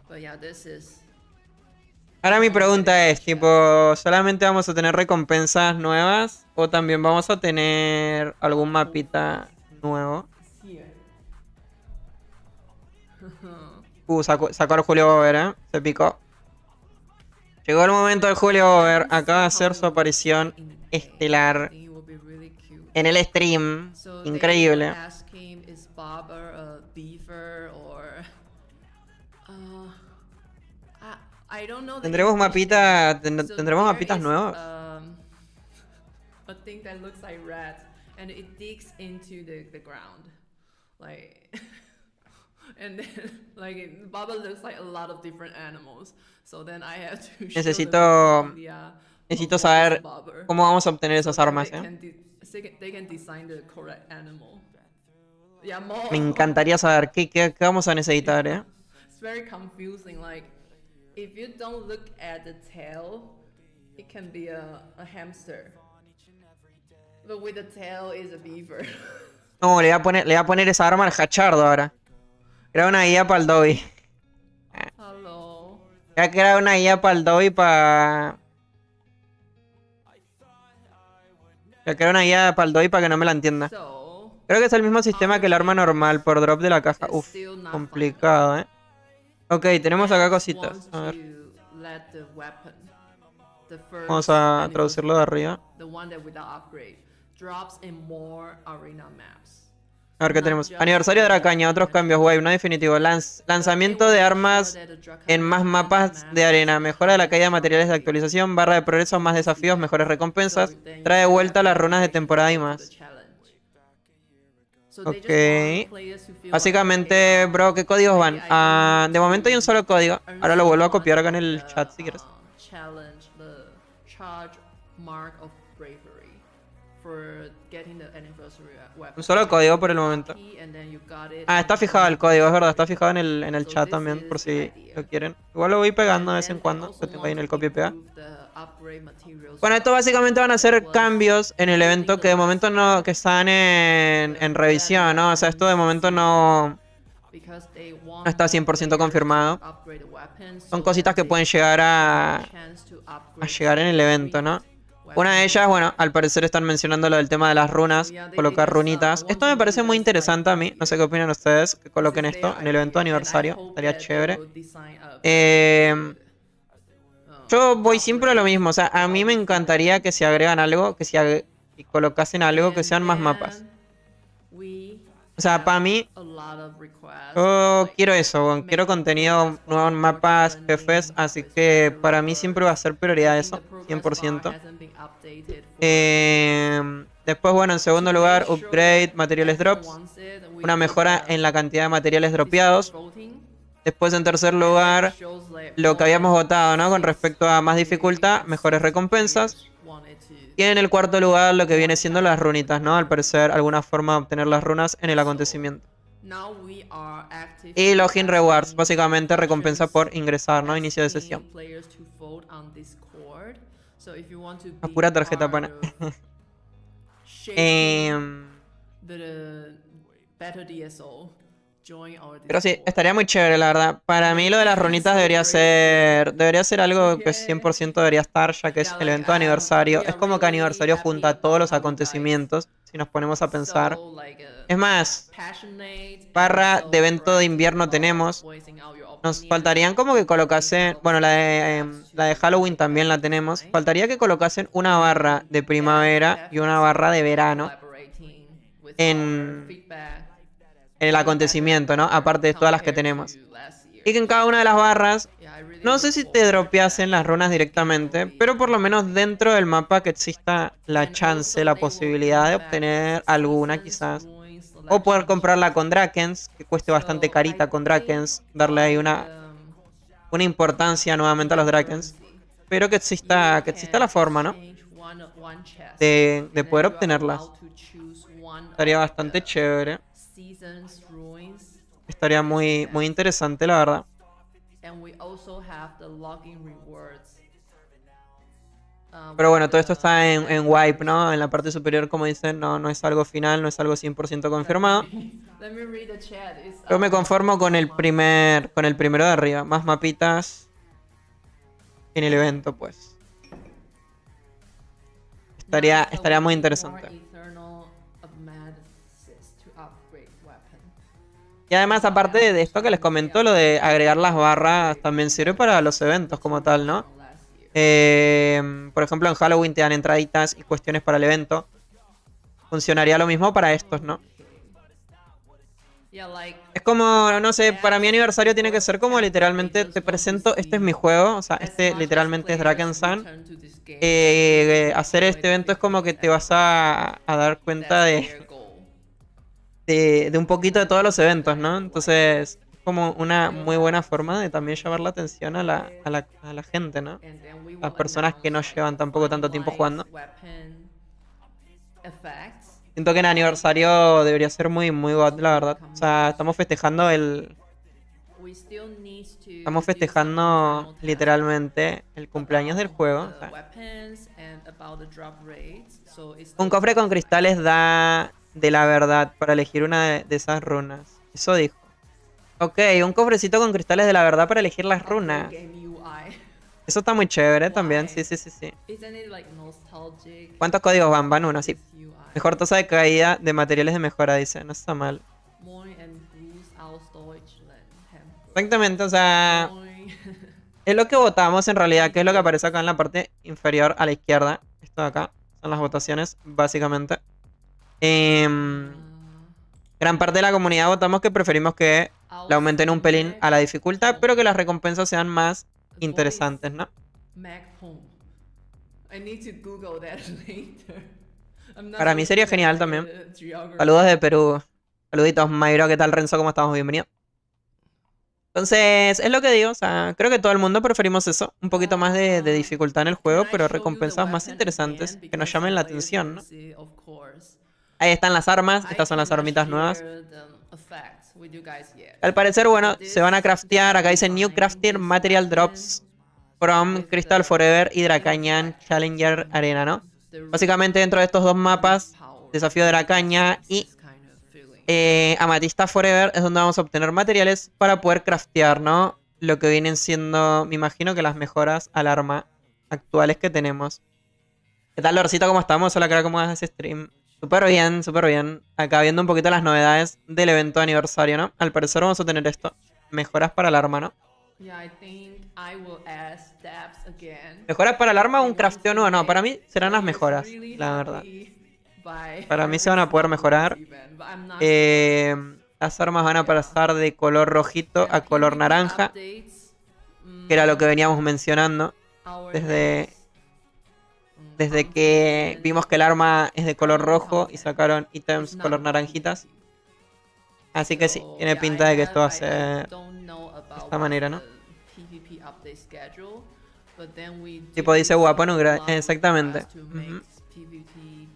But yeah, this is Ahora mi pregunta es, tipo, ¿solamente vamos a tener recompensas nuevas o también vamos a tener algún mapita nuevo? here. Sacó al Julio Bover, ¿eh? Se picó. Llegó el momento del Julio Bover, acaba de hacer su aparición estelar It will be really cute. en el stream. So they Increíble. ask him, is Barber a beaver or I don't know the Tendremos English mapita, name. So tendremos there mapitas is, nuevas. A thing that looks like rat and it digs into the ground. Like and then like Baba looks like a lot of different animals. So then I have to show Necesito- them Wikipedia Necesito of saber Barber. cómo vamos a obtener So esas then armas, they ¿eh? can they can design the correct animal. Yeah, more. Me encantaría saber qué vamos a necesitar, ¿eh? It's very confusing. Like, if you don't look at the tail, it can be a hamster. But with the tail is a beaver. No, le voy a poner esa arma al Hachardo ahora. Crea una guía para el Dobby. Hello. Voy a crear una guía para el Dobby para... Voy a crear una guía para el Dobby para que no me la entienda. So, Creo que es el mismo sistema que el arma normal por drop de la caja. it's Uf, still not complicado, ¿eh? Ok, tenemos acá cositas. A ver, Let the weapon, the first vamos a animal traducirlo de arriba. the one that without upgrade, drops in more arena maps. A ver qué tenemos. Aniversario de Dracaña, otros cambios, wave, no definitivo. Lanzamiento de armas en más mapas de arena. Mejora de la caída de materiales de actualización. Barra de progreso, más desafíos, mejores recompensas. Trae de vuelta las runas de temporada y más. Ok. Básicamente, bro, ¿qué códigos van? Ah, de momento hay un solo código. Ahora lo vuelvo a copiar acá en el chat si quieres. Challenge the charge mark of bravery for getting the anniversary weapon. Un solo código por el momento. And then you got it. Ah, está fijado el código, es verdad, está fijado en el chat también, por si lo quieren. Igual lo voy pegando de vez en cuando, lo tengo ahí en el copia y pega. Bueno, esto básicamente van a ser cambios en el evento que de momento no, que están en revisión, ¿no? O sea, esto de momento no está 100% confirmado. Son cositas que pueden llegar a llegar en el evento, ¿no? Una de ellas, bueno, al parecer están mencionando lo del tema de las runas, colocar runitas. Esto me parece muy interesante a mí, no sé qué opinan ustedes, que coloquen esto en el evento de aniversario, estaría chévere. Yo voy siempre a lo mismo, o sea, a mí me encantaría que se agregan algo, que colocasen algo, que sean más mapas. O sea, para mí, yo quiero eso, bueno, quiero contenido, nuevos mapas, jefes, así que para mí siempre va a ser prioridad eso, 100%. Después, bueno, en segundo lugar, upgrade, materiales drops, una mejora en la cantidad de materiales dropeados. Después, en tercer lugar, lo que habíamos votado, ¿no? Con respecto a más dificultad, mejores recompensas. Y en el cuarto lugar, lo que viene siendo las runitas, ¿no? Al parecer, alguna forma de obtener las runas en el acontecimiento. Y login rewards, básicamente recompensa por ingresar, ¿no? Inicio de sesión. A pura tarjeta pana. Pero sí, estaría muy chévere, la verdad. Para mí lo de las runitas debería ser algo que 100% debería estar, ya que es el evento de aniversario. Es como que aniversario junta todos los acontecimientos, si nos ponemos a pensar. Es más, barra de evento de invierno tenemos. Nos faltarían como que colocasen, bueno, la de Halloween también la tenemos. Faltaría que colocasen una barra de primavera y una barra de verano. with en, our feedback en el acontecimiento, ¿no? Aparte de todas las que compared tenemos. to last year. Y que en cada una de las barras, Yeah, I really no sé look si te forward dropeasen that las runas directamente, pero por lo menos dentro del mapa que exista la And chance, also la they will posibilidad de bring back obtener the alguna seasons, quizás. ruins, O poder selection. comprarla con Drakens, que cueste bastante So, carita I con think Drakens, darle ahí all una importancia nuevamente a los Drakens. currency, Pero que you exista la can forma, ¿no? exchange one chest, De and then poder you are obtenerlas. allowed to choose one Estaría of bastante the chévere. seasons, ruins, Estaría muy interesante, la verdad. and we also have the login rewards. Pero bueno, with todo esto the está en legendary wipe, ¿no? En la parte superior, como dicen, no es algo final, no es algo 100% confirmado. Let me read the chat. It's, Yo me conformo con el primero de arriba. Más mapitas en el evento, pues. Estaría muy interesante. Y además, aparte de esto que les comento, lo de agregar las barras también sirve para los eventos como tal, ¿no? Por ejemplo, en Halloween te dan entraditas y cuestiones para el evento. Funcionaría lo mismo para estos, ¿no? Es como, no sé, para mi aniversario tiene que ser como literalmente te presento, este es mi juego, o sea, este literalmente es Drakensang. Hacer este evento es como que te vas a dar cuenta de un poquito de todos los eventos, ¿no? Entonces, es como una muy buena forma de también llamar la atención a la gente, ¿no? Las personas que no llevan tampoco tanto tiempo jugando. Siento que en aniversario debería ser muy god, la verdad. O sea, estamos festejando literalmente el cumpleaños del juego. O sea, un cofre con cristales da de la verdad para elegir una de esas runas. Eso dijo. Ok, un cofrecito con cristales de la verdad para elegir las runas. Eso está muy chévere también, sí. ¿Cuántos códigos van? Van uno, sí. Mejor tasa de caída de materiales de mejora, dice. No está mal. Exactamente, o sea, es lo que votamos en realidad, que es lo que aparece acá en la parte inferior a la izquierda. Esto de acá son las votaciones, básicamente. Gran parte de la comunidad votamos que preferimos que le aumenten un pelín a la dificultad, pero que las recompensas sean más interesantes, ¿no? Para mí sería genial también. Saludos de Perú. Saluditos, Mayro. ¿Qué tal, Renzo? ¿Cómo estamos? Bienvenido. Entonces, es lo que digo. O sea, creo que todo el mundo preferimos eso. Un poquito más de dificultad en el juego, pero recompensas más interesantes que nos llamen la atención, ¿no? Ahí están las armas. Estas son las armitas nuevas. Al parecer, bueno, se van a craftear. Acá dice New Crafting Material Drops from Crystal Forever y Dracanyan Challenger Arena, ¿no? Básicamente dentro de estos dos mapas, Desafío de Dracaña y Amatista Forever, es donde vamos a obtener materiales para poder craftear, ¿no? Lo que vienen siendo, me imagino que las mejoras al arma actuales que tenemos. ¿Qué tal, Lorcito? ¿Cómo estamos? Hola, creo ¿cómo haces stream? Súper bien, súper bien. Acá viendo un poquito las novedades del evento de aniversario, ¿no? Al parecer vamos a tener esto. Mejoras para el arma, ¿no? ¿Mejoras para el arma o un crafteo nuevo? No, para mí serán las mejoras, la verdad. Para mí se van a poder mejorar. Las armas van a pasar de color rojito a color naranja, que era lo que veníamos mencionando desde que vimos que el arma es de color rojo y sacaron ítems color naranjitas. Así que sí, tiene pinta de que esto va a ser de esta manera, ¿no? Tipo dice guapo, ¿no? Exactamente.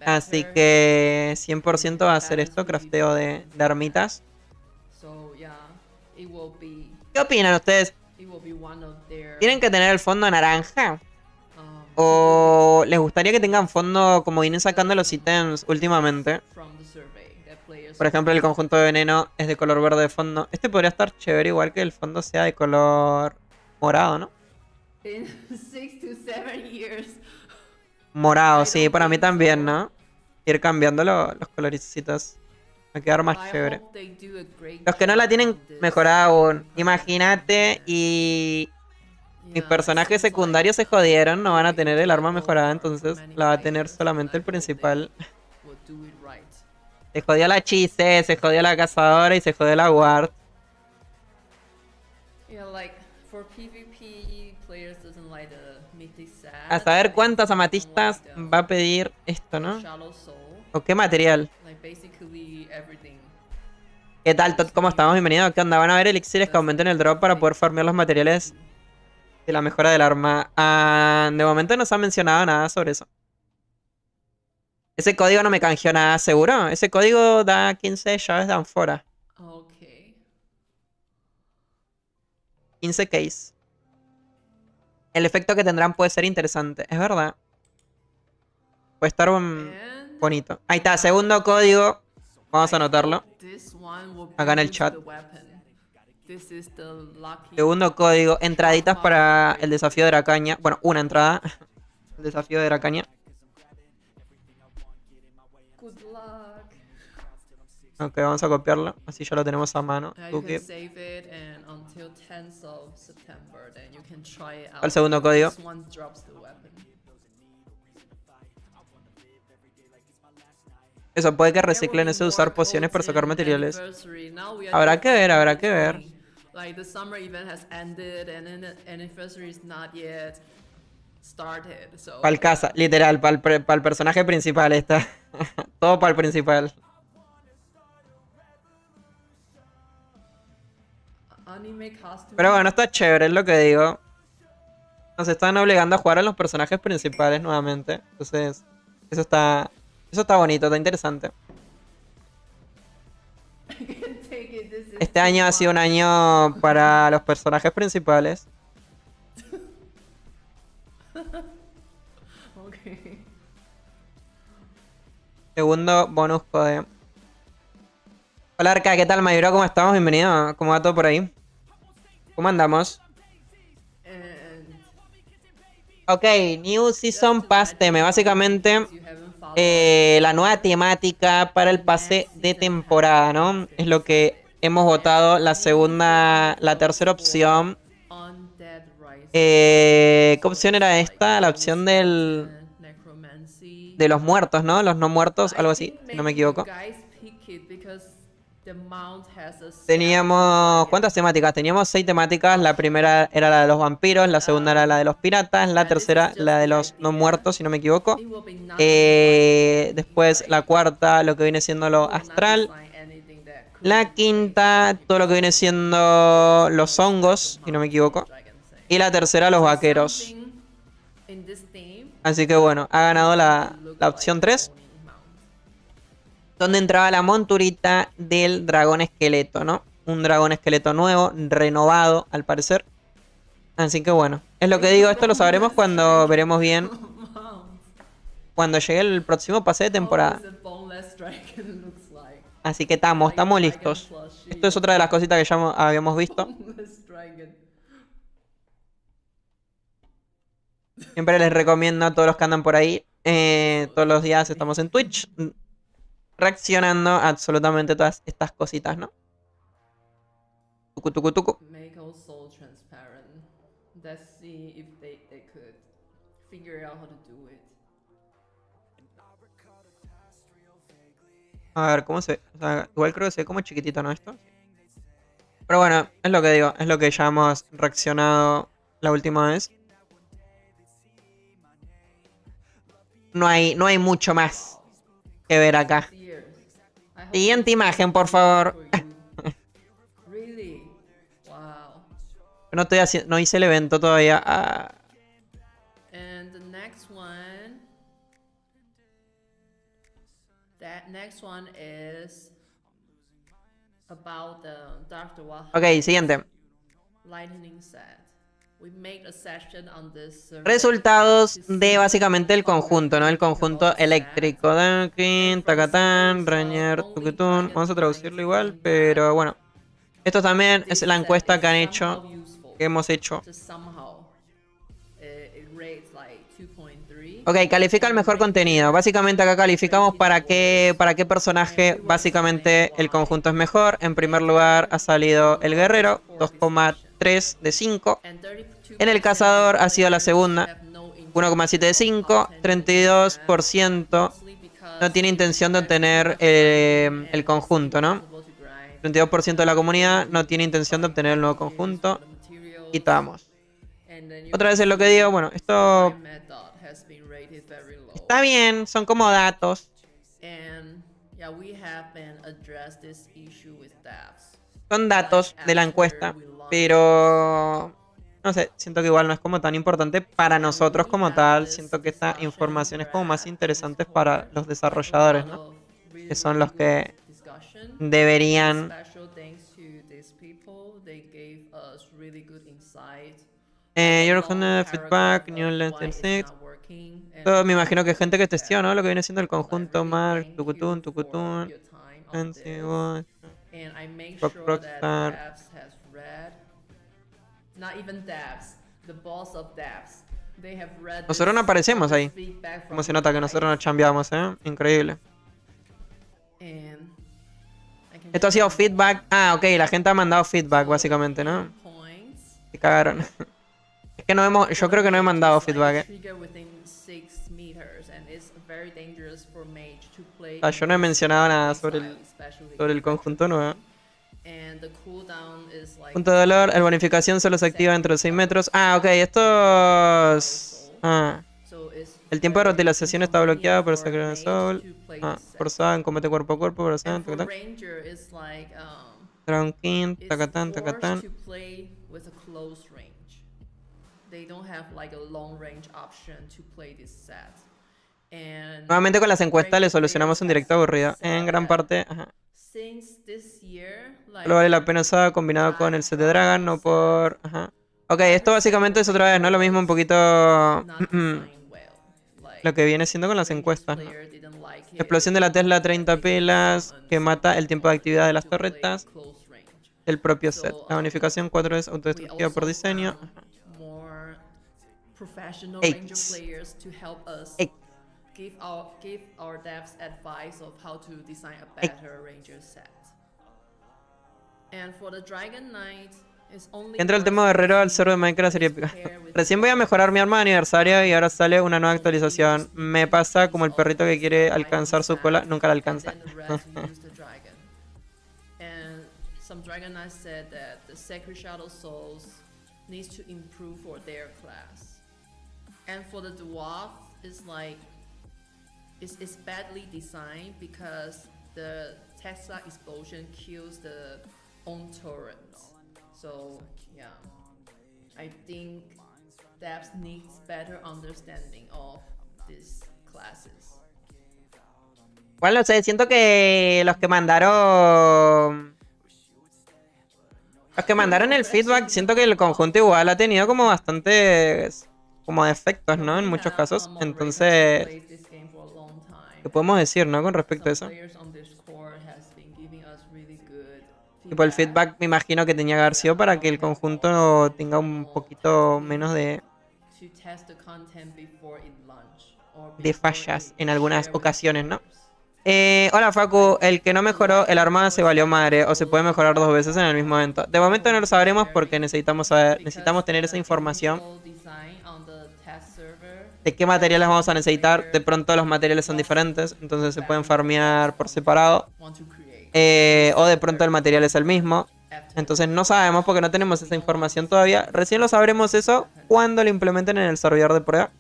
Así que 100% va a ser esto, crafteo de armitas. ¿Qué opinan ustedes? ¿Tienen que tener el fondo naranja? ¿O les gustaría que tengan fondo como vienen sacando los ítems últimamente? Por ejemplo, el conjunto de veneno es de color verde de fondo. Este podría estar chévere igual que el fondo sea de color morado, ¿no? Morado, sí, para mí también, ¿no? Ir cambiando los coloricitos. Va a quedar más chévere. Los que no la tienen mejorada aún. Imagínate y mis personajes secundarios se jodieron. No van a tener el arma mejorada, entonces la va a tener solamente el principal. Se jodió la Chise, se jodió la cazadora y se jodió la Ward. Yeah, like for PvP players doesn't like the mythic set. A saber cuántas amatistas va a pedir esto, ¿no? Shallow Soul, ¿O qué material? like basically everything. ¿Qué tal, Tot? ¿Cómo estamos? Bienvenido. ¿Qué onda? Van a ver elixires que aumenten el drop para poder farmear los materiales de la mejora del arma. De momento no se ha mencionado nada sobre eso. Ese código no me canjeó nada, ¿seguro? Ese código da 15 llaves de ánfora. Okay. 15 case. El efecto que tendrán puede ser interesante. Es verdad. Puede estar And bonito. Ahí está, segundo código. Vamos a anotarlo. this one will Acá en el boost chat. the weapon. This is the lucky. Segundo código. Entraditas para el desafío de Dracaña. Bueno, una entrada. El desafío de Dracaña. Good luck. Ok, vamos a copiarlo. Así ya lo tenemos a mano. You Tuki. can save it and until 10th of September, then you can try it out. El segundo código. This one drops the weapon. Eso, puede que reciclen eso de usar pociones para sacar materiales. Habrá que ver, habrá que ver. Like the summer event has ended and then the anniversary is not yet started. So Pa'l casa, literal, pa'l personaje principal está. Todo para el principal. anime costume. Pero bueno, está chévere, es lo que digo. Nos están obligando a jugar a los personajes principales nuevamente. Entonces, eso está bonito, está interesante. Este año ha sido un año para los personajes principales. Okay. Segundo bonus code. Hola Arca, ¿qué tal Mayuro? ¿Cómo estamos? Bienvenido. ¿Cómo va todo por ahí? ¿Cómo andamos? And Ok, New Season Pass Theme. Básicamente, if you haven't followed la nueva temática para el pase de temporada, ¿no? Es lo que hemos votado. La tercera opción. Undead Rise, ¿Qué opción era esta? La opción Necromancy. de los muertos, ¿no? Los no muertos, algo así, si no me equivoco. Teníamos... ¿Cuántas temáticas? Teníamos 6 temáticas. La primera era la de los vampiros, la segunda era la de los piratas, la tercera la de los no muertos, si no me equivoco. Después la cuarta, lo que viene siendo lo astral. La quinta, todo lo que viene siendo los hongos, si no me equivoco. Y la tercera, los vaqueros. Así que bueno, ha ganado la opción 3. Donde entraba la monturita del dragón esqueleto, ¿no? Un dragón esqueleto nuevo, renovado, al parecer. Así que bueno, es lo que digo, esto lo sabremos cuando veremos bien. Cuando llegue el próximo pase de temporada. Así que estamos listos. Esto es otra de las cositas que ya habíamos visto. Siempre les recomiendo a todos los que andan por ahí. Todos los días estamos en Twitch. Reaccionando a absolutamente todas estas cositas, ¿no? Tucu, tucu, tucu. Make all soul transparent. Let's see if they could figure out how to do it. A ver, ¿cómo se...? O sea, igual creo que se ve como chiquitito, ¿no? Esto. Pero bueno, es lo que digo. Es lo que ya hemos reaccionado la última vez. No hay mucho más que ver acá. Siguiente imagen, por favor. Really? Wow. No hice el evento todavía. And the next one. That next one is about the Dr. Wahab Ok, siguiente. Lightning set. We made a session on this server. Resultados de básicamente el conjunto, ¿no? El conjunto eléctrico. Dunkin, Takatán, Rainier, Tukutun. Vamos a traducirlo igual, pero bueno. Esto también es la encuesta que han hecho, que hemos hecho. Ok, califica el mejor contenido. Básicamente acá calificamos para qué personaje básicamente el conjunto es mejor. En primer lugar ha salido el guerrero, 2,3 de 5. En el cazador ha sido la segunda, 1,7 de 5, 32% no tiene intención de obtener el conjunto, ¿no? 32% de la comunidad no tiene intención de obtener el nuevo conjunto. Quitamos. Otra vez es lo que digo, bueno, esto está bien, son como datos. Son datos de la encuesta, pero no sé, siento que igual no es como tan importante para nosotros como tal. Siento que esta información es como más interesante para los desarrolladores, ¿no? Que son los que deberían your feedback, new length and six. Todo, me imagino que es gente que testeó, ¿no? Lo que viene siendo el conjunto Mark, Tukutun, Rockstar. Nosotros no aparecemos ahí. Como se nota que nosotros nos chambeamos, ¿eh? Increíble. Esto ha sido feedback. Ah, ok, la gente ha mandado feedback, básicamente, ¿no? Se cagaron. Es que no hemos. Yo creo que no he mandado feedback, yo no he mencionado nada sobre el conjunto nuevo. Punto de dolor, el bonificación solo se activa dentro de 6 metros. Ah, ok, estos. El tiempo de reutilización está bloqueado por Sacred Soul. Forzado en combate cuerpo a cuerpo, por Dragon King, tacatán, tacatán. Nuevamente con las encuestas le solucionamos un directo aburrido. En gran parte, solo vale la pena usar combinado con el set de Dragon, no por... Ok, esto básicamente es otra vez, ¿no? Lo mismo un poquito... lo que viene siendo con las encuestas, ¿no? Explosión de la Tesla 30 pilas, que mata el tiempo de actividad de las torretas del propio set. La bonificación 4 es autodestructiva por diseño. Entra el tema de guerrero al cerro de Minecraft sería épica. Recién voy a mejorar mi arma de aniversario y ahora sale una nueva actualización. Me pasa como el perrito que quiere alcanzar su cola, nunca la alcanza. And for the dwarf, it's like it's badly designed because the Tesla explosion kills the own turrets. So yeah, I think devs needs better understanding of these classes. Bueno, no sé, siento que los que mandaron el feedback, siento que el conjunto igual ha tenido como bastantes como defectos, ¿no? En muchos casos. Entonces, ¿qué podemos decir, no? Con respecto a eso. Tipo, el feedback me imagino que tenía que haber sido para que el conjunto tenga un poquito menos de fallas en algunas ocasiones, ¿no? Hola Facu, el que no mejoró el arma se valió madre o se puede mejorar 2 veces en el mismo evento. De momento no lo sabremos porque necesitamos tener esa información de qué materiales vamos a necesitar. De pronto los materiales son diferentes, entonces se pueden farmear por separado. O de pronto el material es el mismo. Entonces no sabemos porque no tenemos esa información todavía. Recién lo sabremos eso cuando lo implementen en el servidor de prueba.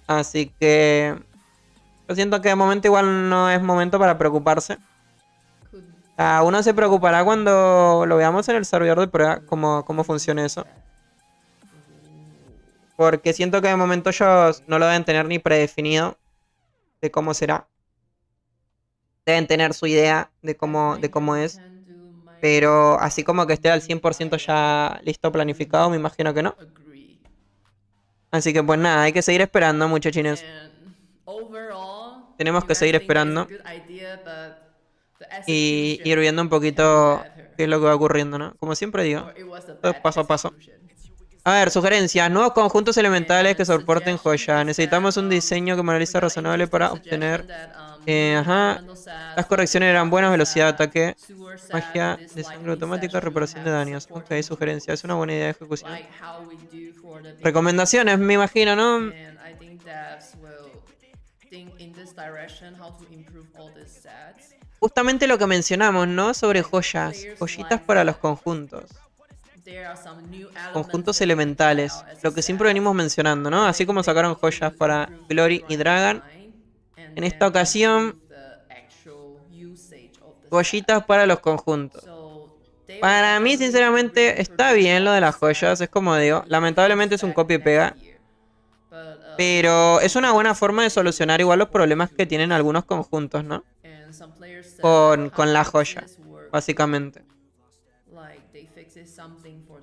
Así que yo siento que de momento igual no es momento para preocuparse. Uno se preocupará cuando lo veamos en el servidor de prueba, cómo funciona eso. Porque siento que de momento ellos no lo deben tener ni predefinido de cómo será. Deben tener su idea de cómo es. Pero así como que esté al 100% ya listo, planificado, me imagino que no. Así que pues nada, hay que seguir esperando, muchachines. Tenemos que seguir esperando. Y ir viendo un poquito qué es lo que va ocurriendo, ¿no? Como siempre digo, todo es paso a paso. A ver, sugerencias. Nuevos conjuntos elementales que soporten joya. Necesitamos un diseño que monoliza razonable para obtener... Las correcciones eran buenas, velocidad de ataque, magia de sangre automática, reparación de daños. Ok, sugerencia, es una buena idea de ejecución. Recomendaciones, me imagino, ¿no? this direction, how to improve all these sets. Justamente lo que mencionamos, ¿no? Sobre joyas. Joyitas para los conjuntos. There are some new Conjuntos elements elementales. as a Lo que set. siempre venimos mencionando, ¿no? Así como sacaron joyas para Glory y Dragon. En esta ocasión, joyitas para los conjuntos. Para mí, sinceramente, está bien lo de las joyas. Es como digo, lamentablemente es un copia y pega. Pero es una buena forma de solucionar igual los problemas que tienen algunos conjuntos, ¿no? Con la joya, básicamente.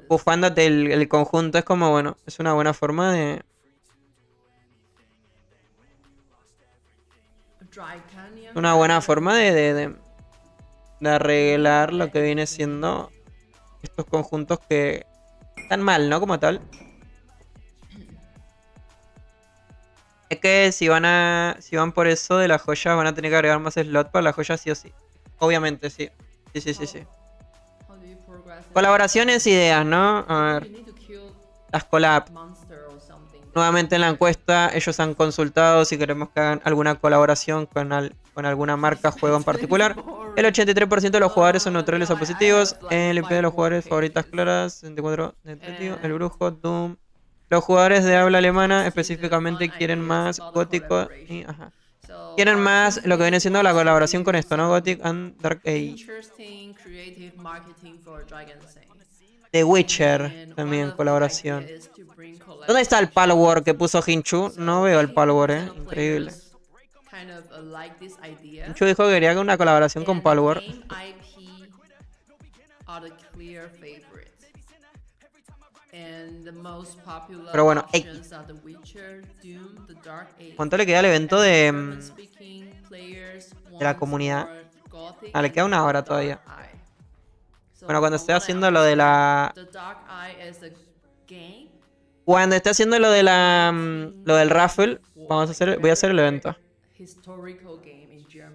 Bufándote el conjunto es como, bueno, es una buena forma de... Una buena forma de arreglar lo que viene siendo estos conjuntos que están mal, ¿no? Como tal. Es que si van por eso de las joyas van a tener que agregar más slot para las joyas sí o sí. Obviamente, sí. Sí. Colaboraciones, ideas, ¿no? A ver. Las collab. Nuevamente en la encuesta ellos han consultado si queremos que hagan alguna colaboración con alguna marca, juego en particular. El 83% de los jugadores son neutrales o positivos. El IP de los jugadores favoritas claras. 64 negativo. El brujo, Doom. Los jugadores de habla alemana específicamente quieren más gótico y... Ajá. Quieren más lo que viene siendo la colaboración con esto, ¿no? Gothic and Dark Age. The Witcher también colaboración. ¿Dónde está el Palworld que puso Hinchu? No veo el Palworld, increíble. Hinchu dijo que quería una colaboración con Palworld. Pero bueno, ¿cuánto le queda al evento de la comunidad? Ah, le queda una hora todavía. Bueno, cuando esté haciendo lo de la... Cuando esté haciendo lo de la... Lo del raffle, voy a hacer el evento.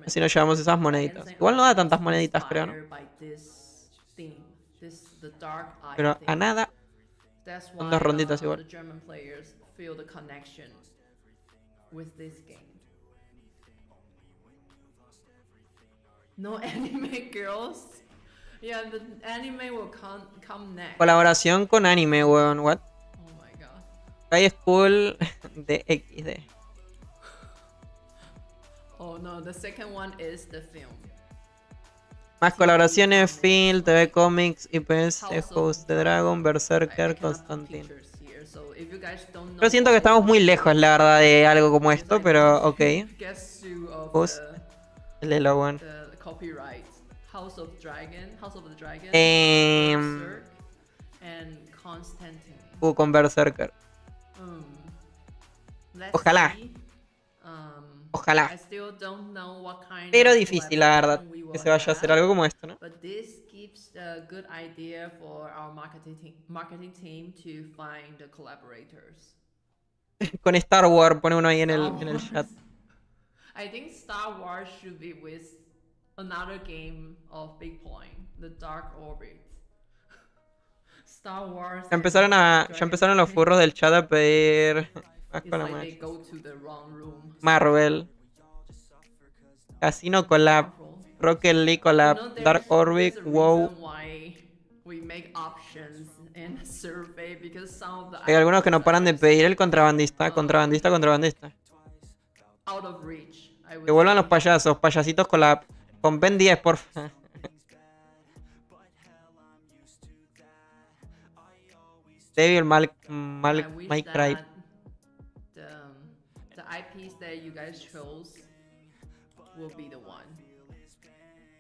Así nos llevamos esas moneditas. Igual no da tantas moneditas, creo, ¿no? Pero a nada. Son 2 ronditas igual. No anime girls. Yeah, the anime will come next. Colaboración con anime, weón. What? Oh my god. High School de XD. Oh no, the second one is the film. Más colaboraciones, Film, TV Comics, IPS, Host de Dragon, Berserker, Constantine. Yo siento que estamos muy lejos, la verdad, de algo como esto, pero ok. Host, el de Logan. House of the Dragon, and Constantine. Con Berserker. Ojalá. Ojalá. Pero difícil, la verdad, que se vaya a hacer algo como esto, ¿no? But this gives a good idea for our marketing team to find the collaborators. Con Star Wars, pone uno ahí en el chat. I think Star Wars should be with another game of Big Point, The Dark Orbit. Star Wars. Ya empezaron los furros del chat a pedir más colaboraciones. Marvel. Casino Collab. Rocket League Collab. Dark Orbit. WoW. Hay algunos que no paran de pedir el contrabandista. Contrabandista. Que vuelvan los payasos. Payasitos Collab. Con Ben 10, porfa. Devil May Cry. The IPs that you guys chose will be the one.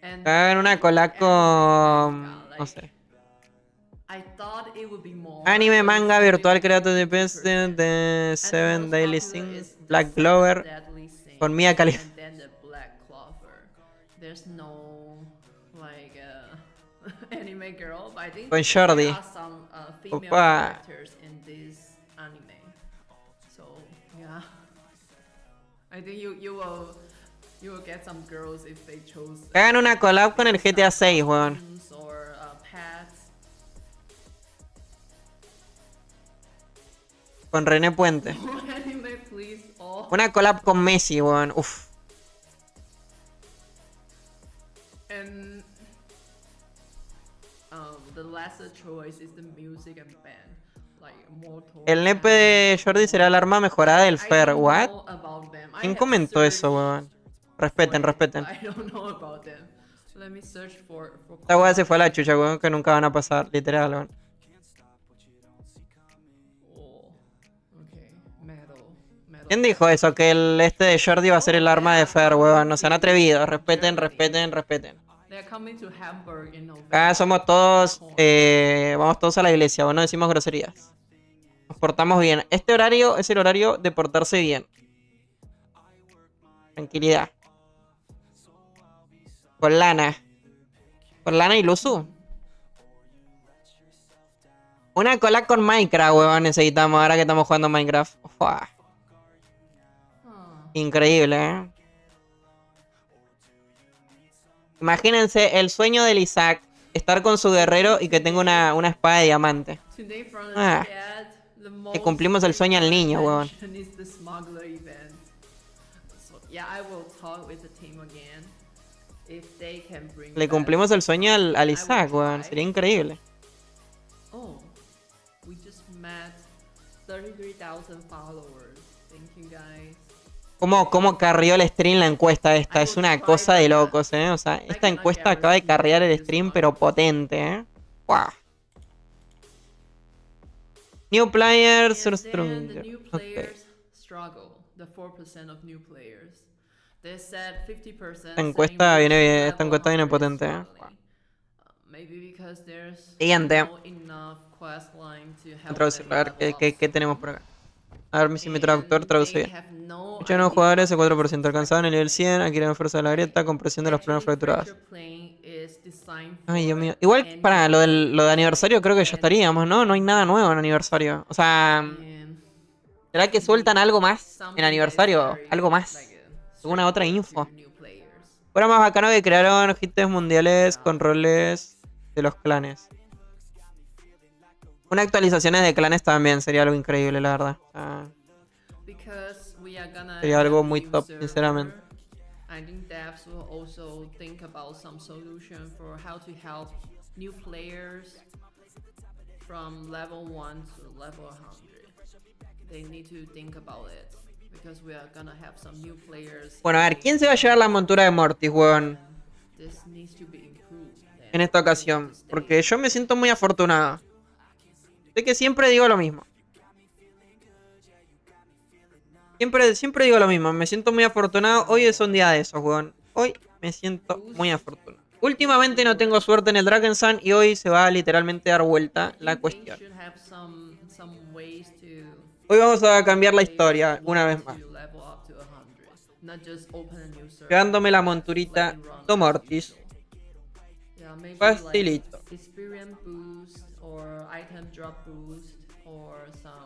Hagan una collab con... no sé. Anime, manga, virtual, creator de The Seven Daily Sing, Black Clover, con Mia Khalifa. Con Jordi. Opa. Hagan una collab con el GTA 6, weón. Con René Puente. Una collab con Messi, weón. Uf. the lesser choice is the music and band. Like Mortal El nepe de Jordi será el arma mejorada del Fer. ¿What? ¿Quién comentó eso, weón? Respeten, respeten. I don't know about them. Let me search for Esta weá se fue a la chucha, weón, que nunca van a pasar, literal, weón. Oh, okay. Metal. ¿Quién dijo eso? Que el este de Jordi va a ser el arma de Fer, weón. No se han atrevido. Respeten, respeten, respeten. They're coming to Hamburg in November. Acá somos todos, vamos todos a la iglesia, weón, no decimos groserías. Nos portamos bien. Este horario es el horario de portarse bien. Tranquilidad. Con lana. Con lana y Luzu. Una cola con Minecraft, weón, necesitamos ahora que estamos jugando Minecraft. Ufa. Increíble, ¿eh? Imagínense el sueño del Isaac. Estar con su guerrero y que tenga una espada de diamante. Ah. Que cumplimos el sueño al niño, weón. Le cumplimos el sueño al Isaac, weón. Sería increíble. Oh, we just met 33,000 followers. Thank you guys. ¿Cómo carrió el stream la encuesta esta? Es una cosa de locos, ¿eh? O sea, esta encuesta acaba de carrear el stream, pero potente, ¿eh? ¡Wow! New players or stronger. Okay. Esta encuesta viene bien, esta encuesta viene potente, ¿eh? Wow. Siguiente. Voy a traducir, a ver qué tenemos por acá. A ver si mi traductor traduce bien. 8 nuevos jugadores, el 4% alcanzado en el nivel 100. Aquí la fuerza de la grieta, compresión de los planos fracturados. Ay, Dios mío. Igual, para lo de aniversario creo que ya estaríamos, ¿no? No hay nada nuevo en aniversario. O sea, ¿será que sueltan algo más en aniversario? Algo más. ¿Alguna otra info? Fuera más bacano que crearon hits mundiales con roles de los clanes. Una actualización de clanes también sería algo increíble, la verdad. Sería algo muy top, sinceramente. I think devs will also think about some solution for how to help new players from level 1 to level 100. They need to think about it because we are gonna have some new players. Bueno, a ver, ¿quién se va a llevar la montura de Mortis, weón? This needs to be improved. En esta ocasión, porque yo me siento muy afortunado. Sé que siempre digo lo mismo. Siempre digo lo mismo, me siento muy afortunado. Hoy es un día de esos, weón. Hoy me siento muy afortunado. Últimamente no tengo suerte en el Dragon Sun y hoy se va a literalmente dar vuelta la cuestión. Hoy vamos a cambiar la historia una vez más. Llevándome la monturita de Mortis. Facilito.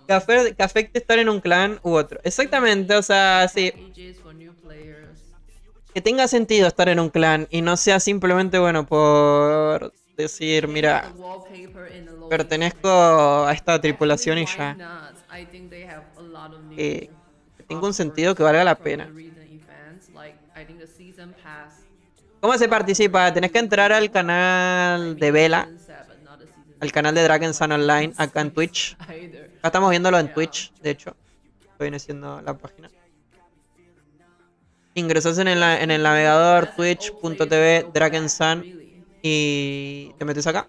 Que afecte estar en un clan u otro. Exactamente, o sea, sí. Que tenga sentido estar en un clan y no sea simplemente, bueno, por decir, mira, pertenezco a esta tripulación y ya. Que tenga un sentido que valga la pena. ¿Cómo se participa? Tenés que entrar al canal de Vela, al canal de Dragon Sun Online, acá en Twitch. Acá estamos viéndolo en Twitch, de hecho. Esto viene siendo la página. Ingresas en el navegador twitch.tv Dragon Sun y te metes acá.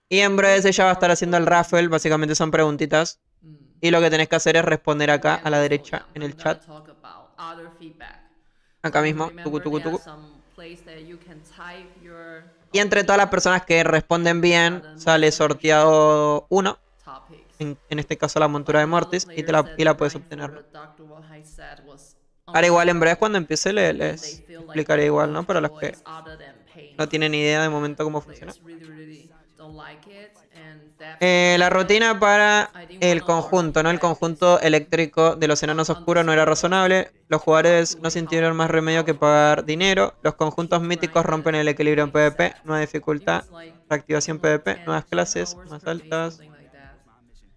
Y en breve ella va a estar haciendo el raffle, básicamente son preguntitas. Y lo que tenés que hacer es responder acá a la derecha en el chat. Acá mismo, tucu, tucu, tucu. Y entre todas las personas que responden bien, sale sorteado uno. En este caso la montura de Mortis. Y la puedes obtener. Ahora igual en breve cuando empiece les explicaré igual, ¿no? Para los que no tienen ni idea de momento cómo funciona. La rutina para el conjunto, ¿no? El conjunto eléctrico de los enanos oscuros no era razonable. Los jugadores no sintieron más remedio que pagar dinero. Los conjuntos míticos rompen el equilibrio en PvP. Nueva dificultad. Reactivación PvP. Nuevas clases más altas.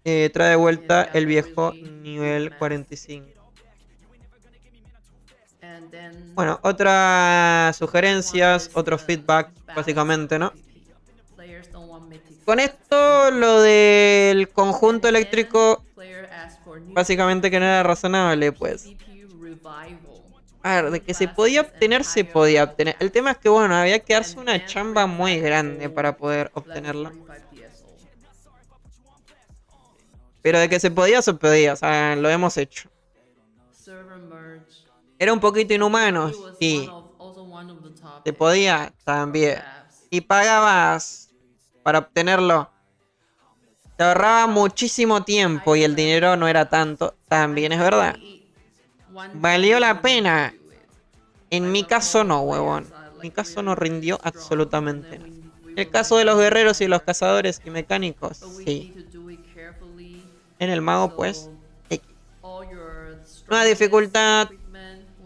Trae de vuelta el viejo nivel 45. And then Bueno, otras sugerencias, otro feedback, básicamente, ¿no? players don't want mythic Con sets. esto, lo del conjunto And then eléctrico, player asks for new básicamente que no era razonable, pues. PvP revival. A ver, de que se podía obtener, se podía obtener. El tema es que, bueno, había que darse And una then chamba bring muy back grande old para poder level obtenerla. 45 PSO. Pero de que se podía, se podía. O sea, lo hemos hecho. Server merge. Era un poquito inhumano, It was sí. also one of the top Se podía, también. tabs. Y pagabas para obtenerlo. Te ahorraba muchísimo tiempo y el dinero no era tanto. También es verdad. Valió la pena. En mi caso no, huevón. En mi caso no rindió absolutamente nada. En el caso de los guerreros y los cazadores y mecánicos, sí. En el mago, pues, X. Nueva dificultad,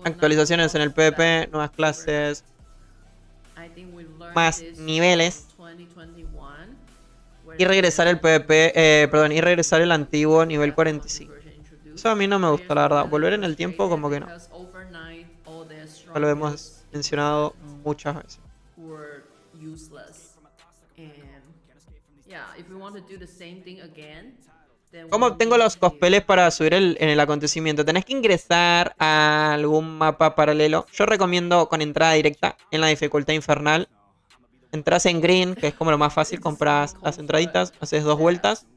actualizaciones en el PvP, nuevas clases, más niveles. Y regresar el PvP, perdón, y regresar el antiguo nivel 45. Eso a mí no me gusta, la verdad. Volver en el tiempo, como que no. Ya lo hemos mencionado muchas veces. ¿Cómo obtengo los cospeles para subir en el acontecimiento? Tenés que ingresar a algún mapa paralelo. Yo recomiendo con entrada directa en la dificultad infernal. Entras en green, que es como lo más fácil. Compras las entraditas, haces 2 vueltas.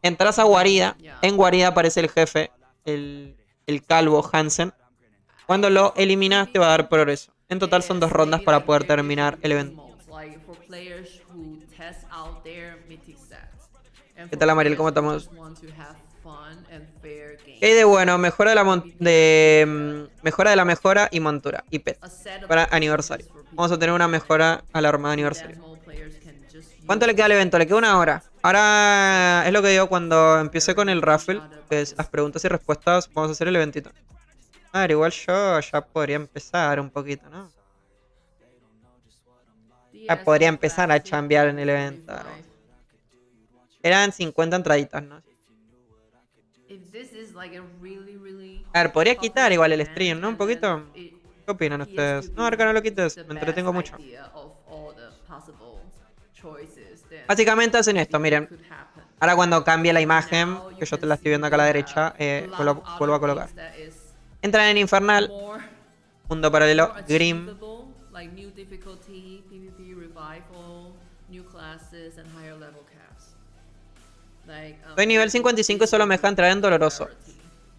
Entras a guarida. En guarida aparece el jefe, el calvo Hansen. Cuando lo eliminas te va a dar progreso. En total son 2 rondas para poder terminar el evento. ¿Qué tal, Amariel? ¿Cómo estamos? ¿Qué hay de bueno? Mejora de la mejora y montura y pet para aniversario. Vamos a tener una mejora a la armada de aniversario. ¿Cuánto le queda al evento? Le queda 1 hora. Ahora es lo que digo cuando empiece con el raffle, que es las preguntas y respuestas. Vamos a hacer el eventito. A ver, igual yo ya podría empezar un poquito, ¿no? Ya podría empezar a chambear en el evento. Eran 50 entraditas, ¿no? A ver, podría quitar igual el stream, ¿no? Un poquito. ¿Qué opinan ustedes? No, ahora que no lo quites, me entretengo mucho. Básicamente hacen esto, miren. Ahora cuando cambie la imagen, que yo te la estoy viendo acá a la derecha, vuelvo a colocar. Entran en Infernal, mundo paralelo, Grim. Soy nivel 55 y solo me deja entrar en Doloroso.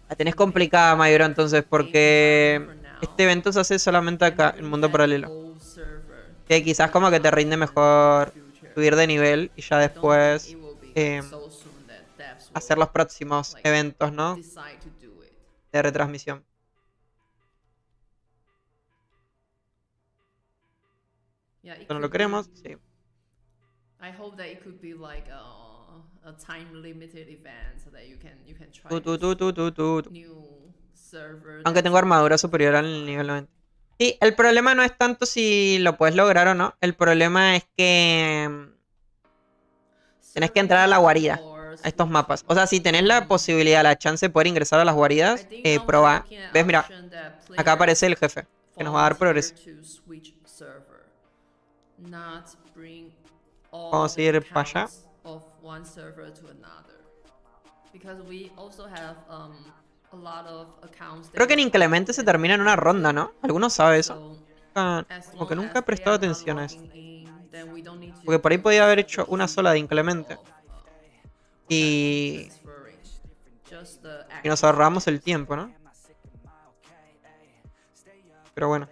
La tenés complicada, Mayoro, entonces, porque este evento se hace solamente acá, en mundo paralelo. Que quizás como que te rinde mejor subir de nivel y ya después hacer los próximos eventos, ¿no? De retransmisión. ¿Esto no lo queremos? Sí. Aunque tengo armadura superior al nivel 90. Sí, el problema no es tanto si lo puedes lograr o no. El problema es que tenés que entrar a la guarida, a estos mapas. O sea, si tenés la posibilidad, la chance de poder ingresar a las guaridas, probá. ¿Ves? Mira, acá aparece el jefe, que nos va a dar progreso. Vamos a ir para allá. Creo que en Inclemente se termina en una ronda, ¿no? ¿Alguno sabe eso? Como que nunca he prestado atención a eso. Porque por ahí podía haber hecho una sola de Inclemente. Y nos ahorramos el tiempo, ¿no? Pero bueno.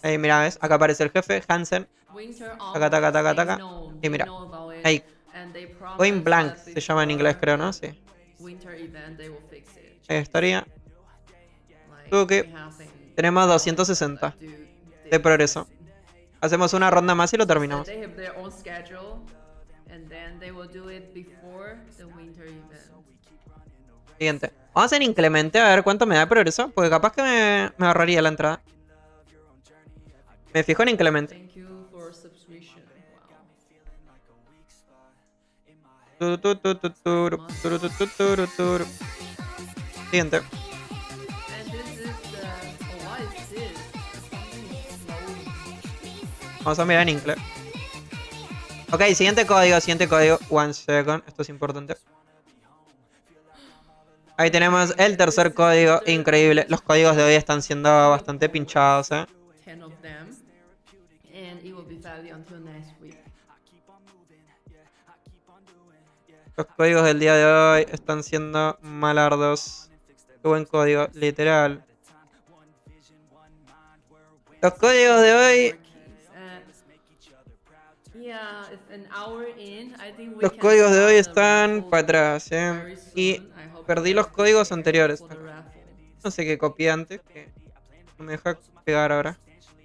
Ahí, mira, ¿ves? Acá aparece el jefe, Hansen. Taca, taca, taca, taca. Y mira, ahí. Going Blank se llama en inglés, creo, ¿no? Sí. Ahí estaría. Que tenemos 260 de progreso. Hacemos una ronda más y lo terminamos. Siguiente. Vamos en Inclemente a ver cuánto me da de progreso. Porque capaz que me ahorraría la entrada. Me fijo en Inclemente. Turu, tu, tu, tu, turu, turu, tu, tu, turu, turu. Siguiente. And this is the. Oh, what is this? Something is slowing. Vamos a mirar en inglés. Ok, siguiente código, siguiente código. One second, esto es importante. Ahí tenemos el tercer código, increíble. Los códigos de hoy están siendo bastante pinchados, 10 of them. And it will be valid until next week. Los códigos del día de hoy están siendo malardos. Qué buen código, literal. Los códigos de hoy... Yeah, it's an hour in. I think we Los can códigos de start hoy the están raffle para atrás, very Y soon. I hope perdí you los guys códigos can anteriores. for the raffle. No sé qué copié antes, que no me deja pegar ahora.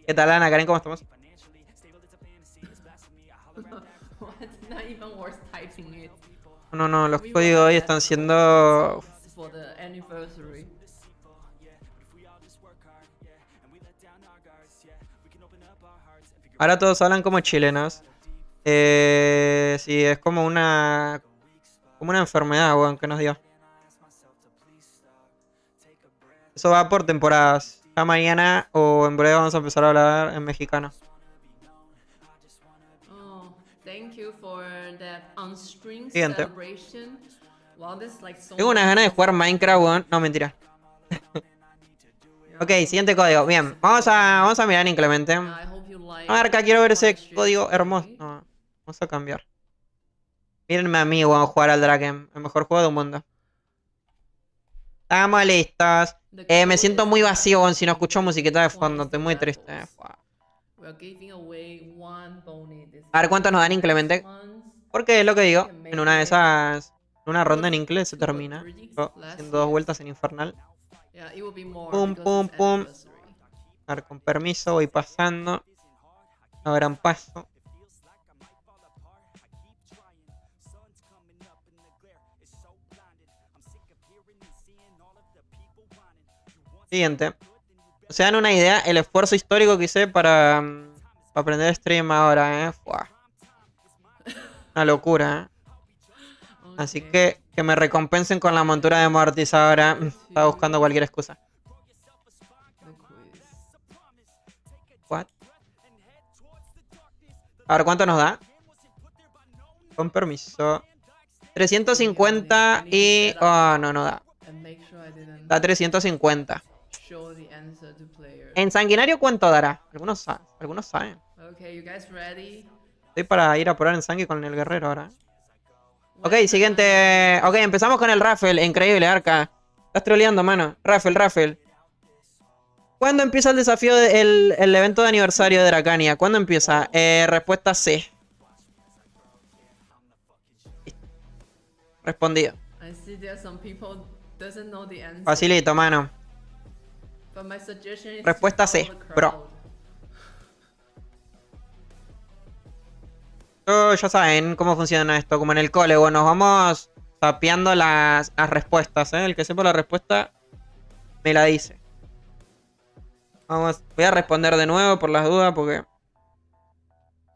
¿Qué tal, Ana? Karen, ¿cómo estamos? What? Not even worth typing it. No, los códigos de hoy están siendo... For the anniversary. Ahora todos hablan como chilenos. Sí, es como una enfermedad, weón, que nos dio. Eso va por temporadas. Ya mañana o en breve vamos a empezar a hablar en mexicano. Oh, thank you for that on-screen Siguiente. celebration. Wow, there's like so Tengo unas many ganas de things. jugar Minecraft, weón. No, mentira. Ok, siguiente código. Bien, vamos a mirar inclemente. I hope you like Marca, quiero ver ese Forestry código hermoso. Story. No, vamos a cambiar. Mírenme a mí, weón, jugar al Draken. El mejor juego del mundo. Estamos listos. Me siento muy vacío, weón, si no escucho musiquita de fondo. Estoy muy triste. Fua. We're giving away one bonus this A ver cuántos nos dan inclemente. month. Porque es lo que digo. En una de esas. En una ronda en inglés se termina. Yo haciendo 2 vueltas en Infernal. Yeah, it will be more Pum, because pum, it's pum. anniversary. A ver, con permiso, voy pasando. Abran paso. Siguiente. Se dan una idea el esfuerzo histórico que hice para aprender stream ahora, Fua. Una locura, Así Okay. que me recompensen con la montura de Mortis ahora. Estaba buscando cualquier excusa. The quiz. What? A ver, ¿cuánto nos da? Con permiso. 350 y... Oh, no da. And make sure I didn't Da 350. show the answer to player. ¿En sanguinario cuánto dará? Algunos saben. Okay, you guys ready? Estoy para ir a probar en sangue con el guerrero ahora. Ok, siguiente. Ok, empezamos con el Raffle. Increíble, Arca. Estás troleando, mano. Raffle. ¿Cuándo empieza el desafío del evento de aniversario de Dracania? ¿Cuándo empieza? Respuesta C. Respondido. I see there some people doesn't know the answer. Facilito, mano. But my suggestion is Respuesta to follow C, the crowd. bro. Ya saben cómo funciona esto, como en el cole. Bueno, nos vamos tapeando las respuestas, El que sepa la respuesta me la dice. Voy a responder de nuevo por las dudas porque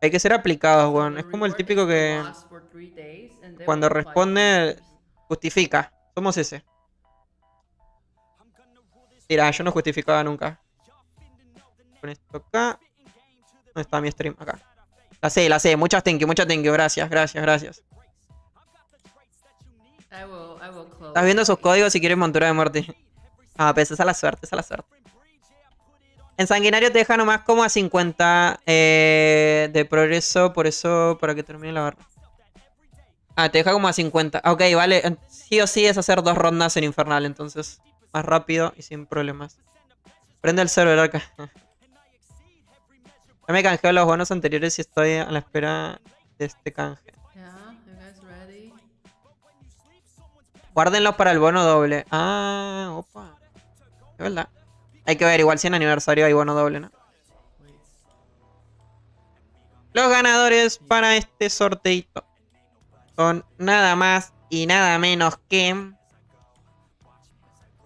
hay que ser aplicados, weón. Es como el típico que cuando responde justifica. Somos ese. Mira, yo no justificaba nunca. Con esto acá. ¿Dónde está mi stream? Acá. La sé. Muchas thank you. Gracias. I will close. Estás viendo esos códigos si quieres montura de muerte. Ah, pues esa es la suerte, En sanguinario te deja nomás como a 50 de progreso, por eso, para que termine la barra. Ah, te deja como a 50. Ok, vale. Sí o sí es hacer 2 rondas en Infernal, entonces más rápido y sin problemas. Prende el server acá. Ya me canjeo los bonos anteriores y estoy a la espera de este canje. Yeah, you guys ready? Guárdenlos para el bono doble. Ah, opa. Es verdad. Hay que ver, igual si en aniversario hay bono doble, ¿no? Los ganadores para este sorteito son nada más y nada menos que...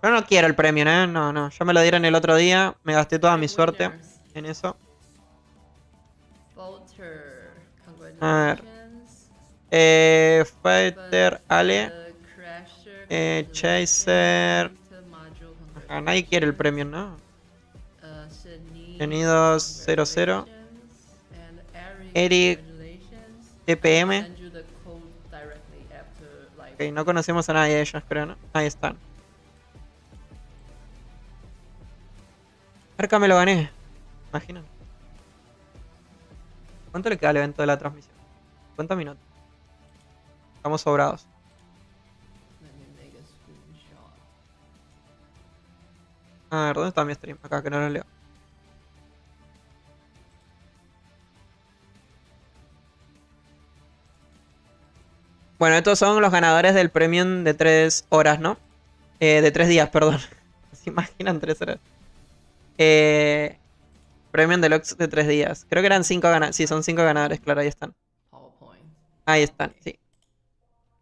Yo no quiero el premio, ¿no? No. Ya me lo dieron el otro día. Me gasté toda mi suerte en eso. Voter. A ver. Congratulations. Fighter, But Ale. the Crasher, Chaser. Computer Module, Ajá, nadie quiere el premio, ¿no? Shani, Bienvenidos 00. congratulations. And Eric, congratulations. TPM. I'll send you the code directly after, like, Ok, no conocemos a nadie de ellos, creo, ¿no? Ahí están. Arca me lo gané. Imaginan. ¿Cuánto le queda al evento de la transmisión? 50 minutos. Estamos sobrados. let me make a screenshot. A ver, ¿dónde está mi stream? Acá, que no lo leo. Bueno, estos son los ganadores del premium de 3 horas, ¿no? De 3 días, perdón. ¿Se imaginan 3 horas? Premium Deluxe de 3 días. Creo que eran 5 ganadores. Sí, son 5 ganadores, claro, ahí están. PowerPoint. Ahí están, sí.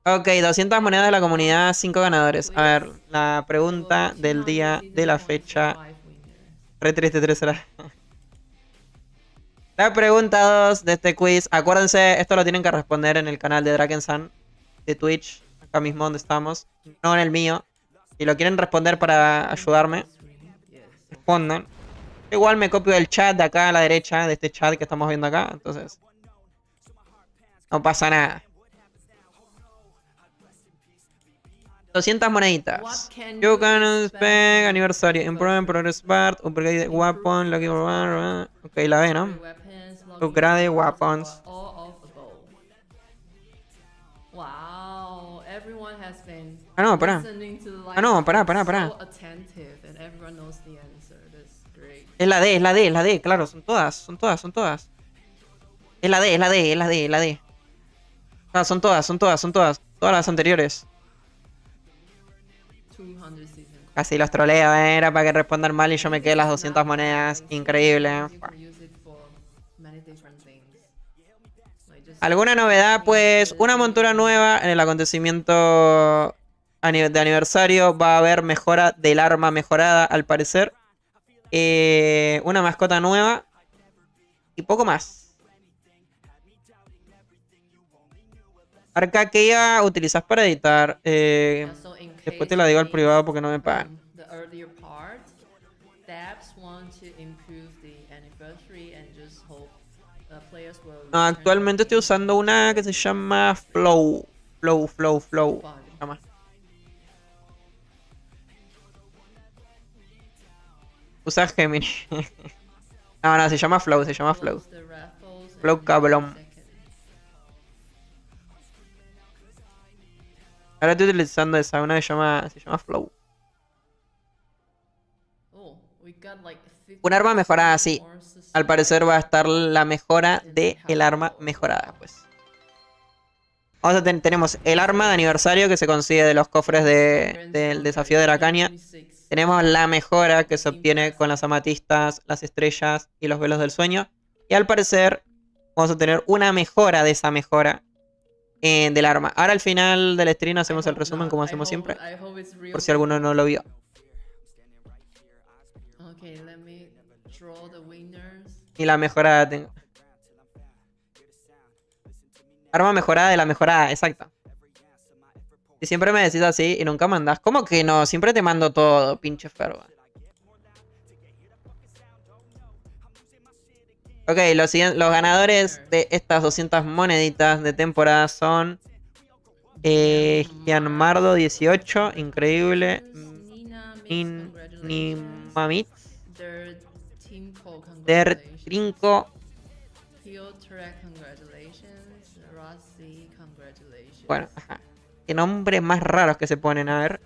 Ok, 200 monedas de la comunidad, 5 ganadores. A ver, la pregunta del día de la fecha. Re triste 3 horas. La pregunta 2 de este quiz. Acuérdense, esto lo tienen que responder en el canal de Drakensan de Twitch. Acá mismo donde estamos. No en el mío. Si lo quieren responder para ayudarme, respondan. Igual me copio el chat de acá a la derecha, de este chat que estamos viendo acá. Entonces, no pasa nada. 200 moneditas. You can spec, aniversario, improve, progress bar, upgrade weapon, lucky bar. Ok, la B, ¿no? Upgrade weapons. Wow, everyone has been Ah, no, pará. listening to the Ah, no, pará. so attentive and everyone knows the answer. That's great. Es la D, es la D, es la D, claro, son todas. Es la D, es la D, es la D, es la D. Ah, son todas. Todas las anteriores. 200 seasons. Casi los troleo, era para que respondan mal y yo me quedé las 200 monedas. Increíble. You can use it for many different things. Like just ¿Alguna novedad? Pues una montura nueva en el acontecimiento de aniversario. Va a haber mejora del arma mejorada, al parecer. Una mascota nueva. Y poco más. Arca, ¿qué IA utilizas para editar? so in Después case te la digo al you privado porque no me pagan. the earlier part, devs want to improve the anniversary and just hope players will No, return actualmente to estoy the usando una que se llama Flow. Flow. game. Se llama. Usa Gemini. No, se llama Flow, Close the raffles Flow and cabrón. second. Ahora estoy utilizando esa, una que se llama Flow. Oh, we got like Un arma mejorada, sí. 50 more subscribers. Al parecer va a estar la mejora de el arma mejorada, pues. Vamos a tenemos el arma de aniversario que se consigue de los cofres del desafío de Aracania. 26. Tenemos la mejora que se obtiene con las amatistas, las estrellas y los velos del sueño. Y al parecer vamos a tener una mejora de esa mejora del arma. Ahora al final del stream hacemos el resumen como hacemos siempre. I hope it's real. Por si alguno no lo vio. Okay, let me draw the winners. Y la mejorada tengo. Arma mejorada de la mejorada, exacto. Y siempre me decís así y nunca mandás. ¿Cómo que no? Siempre te mando todo, pinche ferva. Ok, los ganadores de estas 200 moneditas de temporada son Gianmardo 18, increíble. Nina Mix, Nimamit, Der Timko, Der congratulations. Trinco. Piotrek, congratulations. Rossi, congratulations. Bueno, ajá. Qué nombres más raros que se ponen, a ver.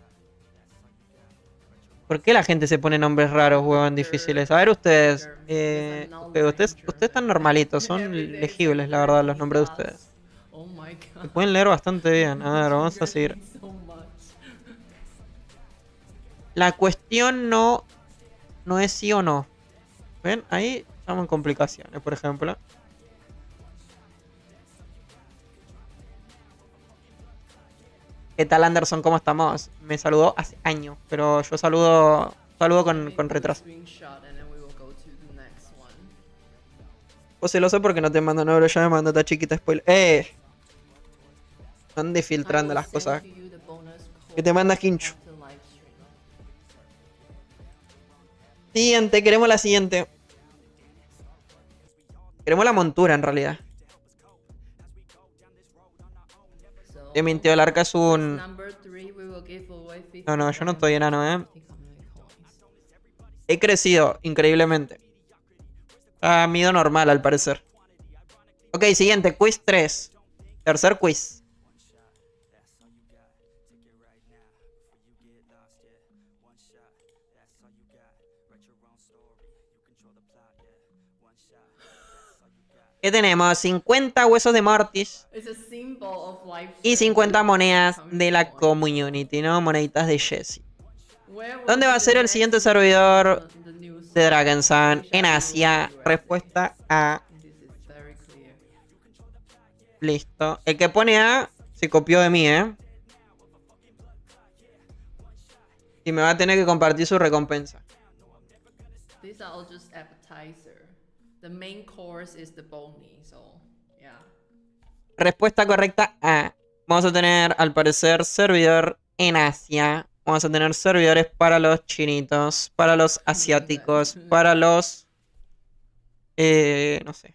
¿Por qué la gente se pone nombres raros, huevón, difíciles? A ver ustedes. Ok, ustedes están normalitos, son legibles, la verdad, los nombres de ustedes. Oh my Se god. pueden leer bastante bien. A ver, vamos a seguir. So much. La cuestión no es sí o no. ¿Ven? Ahí estamos en complicaciones, por ejemplo. ¿Qué tal, Anderson? ¿Cómo estamos? Me saludó hace años, pero yo saludo con retraso. Screenshot and then we will go to the next one. O celoso porque no te mando un euro, ya me mandó esta chiquita spoiler. Ande filtrando I will las send cosas to you the bonus que te code manda Hinchu. after live stream. Siguiente, queremos la siguiente. Queremos la montura en realidad. So, Te mintió, el arca es quiz un... number 3, we will give away 50 No, yo no estoy enano, 50 community coins. He crecido increíblemente. Mido normal al parecer. Ok, siguiente, quiz 3. Tercer quiz. ¿Qué tenemos? 50 huesos de Mortis It's a symbol of live y stream 50 monedas community de la coins. community, ¿no? Moneditas de Jesse. Where will ¿Dónde be va a the ser el next siguiente servidor the news de Dragon Sun? En Asia, Asia. US? Respuesta A. This is very clear. Listo. El que pone A se copió de mí, ¿eh? Y me va a tener que compartir su recompensa. These are all just appetizer. The main course is the bony, so yeah. Respuesta correcta A. Vamos a tener, al parecer, servidor en Asia. Vamos a tener servidores para los chinitos, para los asiáticos, para los... no sé.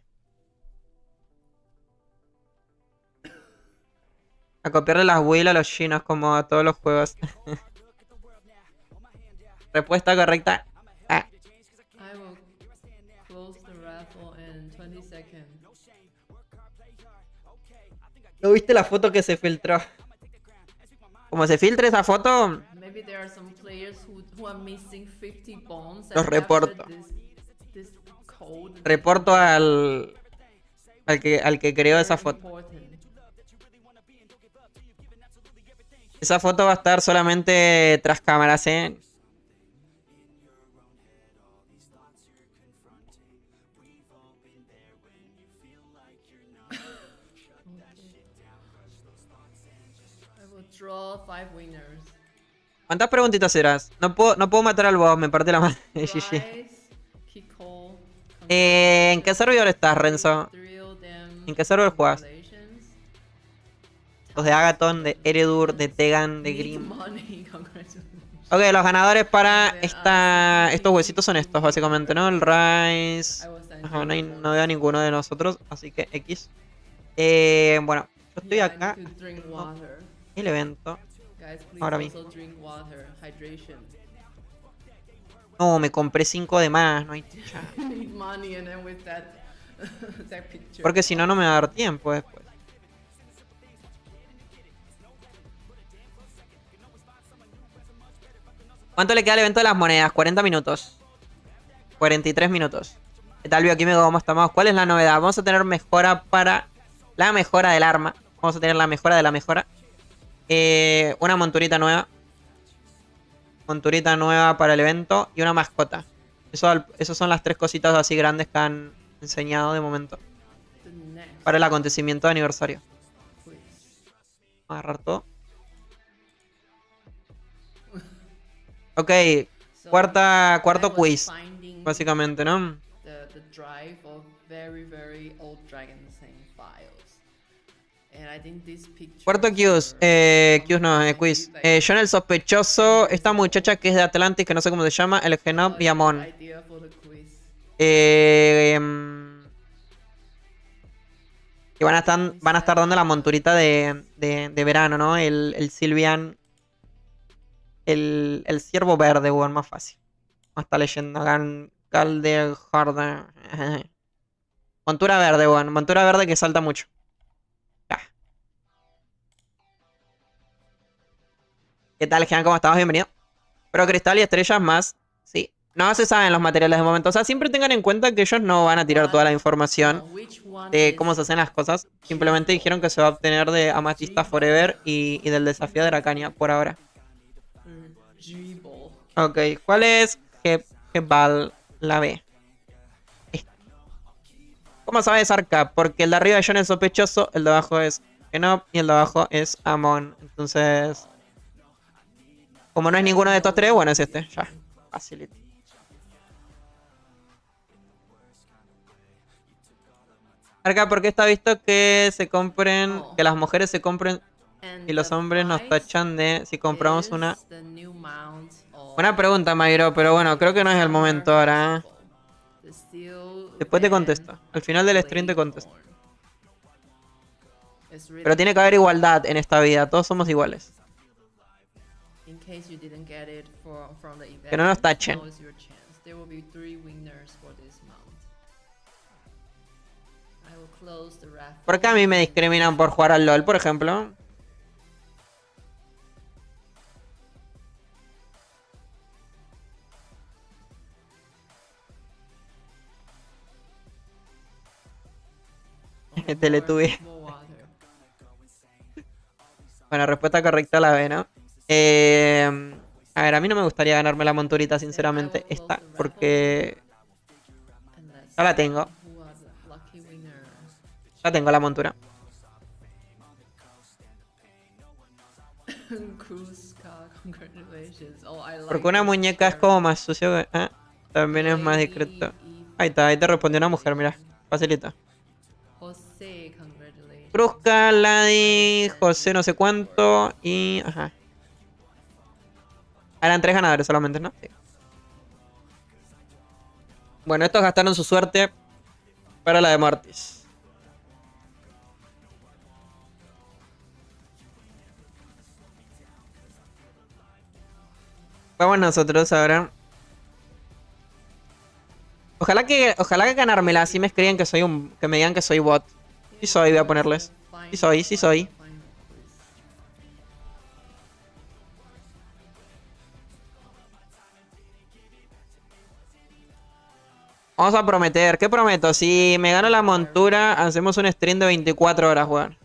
A copiarle las wheels a los chinos como a todos los juegos. Respuesta correcta A. I will close the raffle in 20 seconds. ¿No viste la foto que se filtró? Como se filtre esa foto, Maybe there are some players who are missing 50 bombs. Los reporto. This code. reporto al que creó esa foto. Important. Esa foto va a estar solamente tras cámaras, ¿eh? I will draw 5 winners. ¿Cuántas preguntitas serás? No puedo matar al boss, me parte la madre. GG. Prize, Kiko, ¿En qué servidor estás, Renzo? Thrill them, ¿En qué servidor juegas? congratulations. Los de Agathon, de Eredur, de Tegan, de Need Grim. money, congratulations. Ok, los ganadores para estos huesitos son estos, básicamente, ¿no? El Rice. I will send Ajá, you no veo a ninguno de nosotros, así que X. Bueno, yo estoy Yeah, I acá. need to drink water. El evento. Guys, please Ahora also drink water. Hydration. No, me compré 5 de más, no hay chance. Need money and then with that that picture. Porque si no, no me va a dar tiempo después. ¿Cuánto le queda al evento de las monedas? 40 minutos. 43 minutos. ¿Qué tal, Bioquímico? ¿Cómo estamos? ¿Cuál es la novedad? Vamos a tener mejora para la mejora del arma. Vamos a tener la mejora de la mejora. Una monturita nueva para el evento. Y una mascota. Esas son las 3 cositas así grandes que han enseñado de momento. The next Para el acontecimiento de aniversario. quiz. Vamos a agarrar todo. Ok, So, cuarto I was quiz, finding básicamente, ¿no? the drive of very old Dragon Zen files. And I think this picture Cuarto quiz, quiz. John el sospechoso, esta muchacha que es de Atlantis, que no sé cómo se llama, el Genob y Amon. Idea for the quiz. Y van a estar dando la monturita de verano, ¿no? El Sylvian. El ciervo verde, weón, más fácil. No está leyendo. Calder Harder. Montura verde, weón. Montura verde que salta mucho. Ya. ¿Qué tal, Jean? ¿Cómo estamos? Bienvenido. Pero cristal y estrellas más. Sí. No se saben los materiales de momento. O sea, siempre tengan en cuenta que ellos no van a tirar toda la información Which one de is cómo se hacen las cosas. Simplemente dijeron que se va a obtener de Amatista Forever y del desafío de Aracania por ahora. G-Ball. Ok, ¿cuál es Gebal la B? ¿Cómo sabes Arca? Porque el de arriba de John es sospechoso, el de abajo es Genob y el de abajo es Amon. Entonces, como no es ninguno de estos tres, bueno, es este. Ya, facilito. Arca, ¿por qué está visto que se compren, que las mujeres se compren And Y los the hombres nos price tachan de si compramos is una... the new mount of Buena pregunta, Mayro, pero bueno, creo que no es el Summer momento ahora, ¿eh? Festival. The Steel Después te Band contesto. Al final del stream te contesto. Blade Horn. It's really Pero tiene que haber cool. igualdad en esta vida. Todos somos iguales. In case you didn't get it from the event, Que no nos tachen. now is your chance. There will be 3 winners for this mount. I will close the raffle. ¿Por qué a mí me discriminan por jugar al LOL, por ejemplo? Oh, Teletubbie. more water. Bueno, respuesta correcta la B, ¿no? A ver, a mí no me gustaría ganarme la monturita, sinceramente, esta, porque And let's ya la see tengo. who are the lucky winners. Ya tengo la montura. Kruska, congratulations. Oh, I like Porque una this muñeca es shirt. como más sucio que... también es más discreto. Ahí está, ahí te respondió una mujer, mira. Facilita. José, congratulations. Krusca, Ladi, José no sé cuánto y... Ajá. Eran 3 ganadores solamente, ¿no? Sí. Bueno, estos gastaron su suerte para la de Mortis. Vamos nosotros ahora. Ojalá que ganármela, así me escriben que soy que me digan que soy bot. Sí soy, voy a ponerles. Sí soy, sí soy. Vamos a prometer. ¿Qué prometo? Si me gano la montura, hacemos un stream de 24 horas, weón.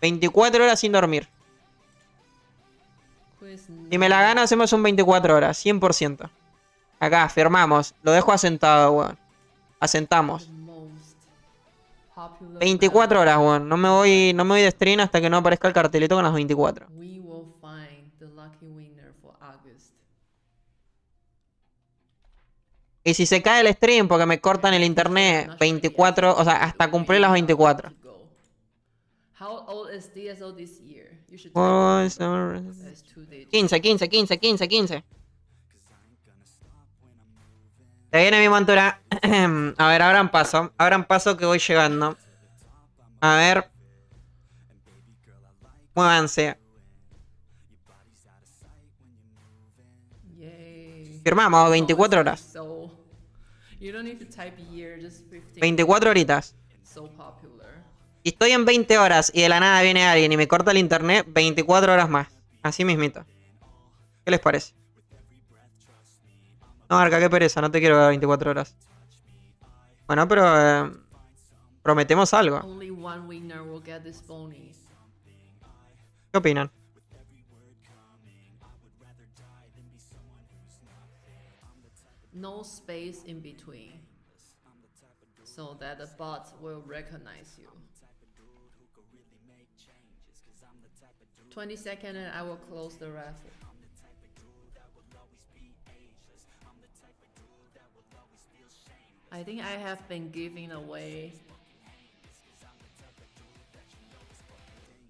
24 horas sin dormir. Si me la gano, hacemos un 24 horas. 100%. Acá, firmamos. Lo dejo asentado, weón. Asentamos. 24 horas, weón. No me voy de stream hasta que no aparezca el cartelito con las 24. We will find the lucky winner for August. Y si se cae el stream porque me cortan el internet, 24, o sea, hasta cumplir las 24. How old is DSO this year? You should Oh, take summer- it. That's 2 digits. 15, 15, 15, 15, 15. Se viene mi montura. A ver, abran paso. Abran paso que voy llegando. A ver. Muévanse. Yay. Firmamos, 24 horas. So, you don't need to type year, just 15. 24 horitas. So popular. Si estoy en 20 horas y de la nada viene alguien y me corta el internet, 24 horas más. Así mismito. ¿Qué les parece? No, Arca, qué pereza. No te quiero dar 24 horas. Bueno, pero... prometemos algo. Only one winner will get this bonus. ¿Qué opinan? No space in between. So that the bot will recognize you. 20 seconds and I will close the raffle. I think I have been giving away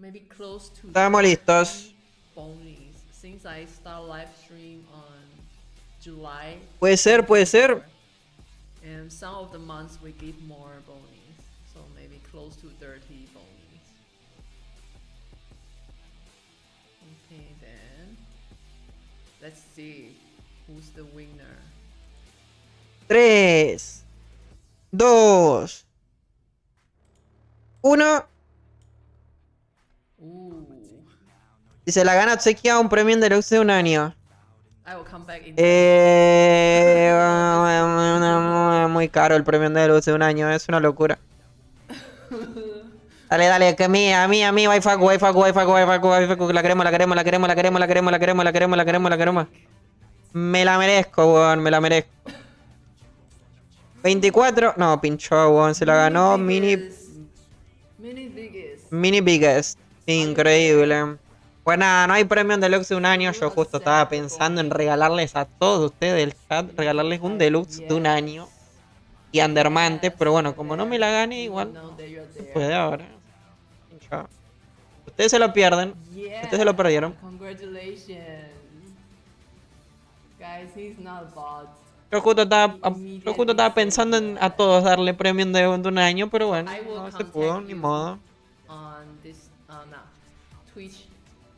maybe close to Estamos listos. bonus since I start live stream on July. Puede ser, puede ser. And some of the months we give more bonus, so maybe close to 30 bonus. Okay then, let's see who's the winner. 3, 2, 1. Ooh, Si se la gana, obsequia un premio en deluxe de un año. I will come back in. Muy caro el premio de deluxe de un año, es una locura. Dale, dale, que a mí, waifaku, la queremos, la queremos, la queremos, la queremos, la queremos, la queremos, la queremos, la queremos, la queremos. Me la merezco, weón, me la merezco. 24, no, pinchó, weón, se la ganó Mini biggest. Mini Biggest. Increíble. Pues nada, no hay premio en deluxe de un año. Yo justo estaba pensando en regalarles a todos ustedes del chat, regalarles un deluxe de un año. Y Andermantes, pero bueno, como no me la gane, igual No, there you're se there. puede ahora. Pinchó. Ustedes se lo pierden. Yeah. Ustedes se lo perdieron. Congratulations. Guys, he's not a bot. Yo justo estaba pensando en a todos darle premio de un año, pero bueno, I will no se contact pudo, ni you modo. On this, no, Twitch.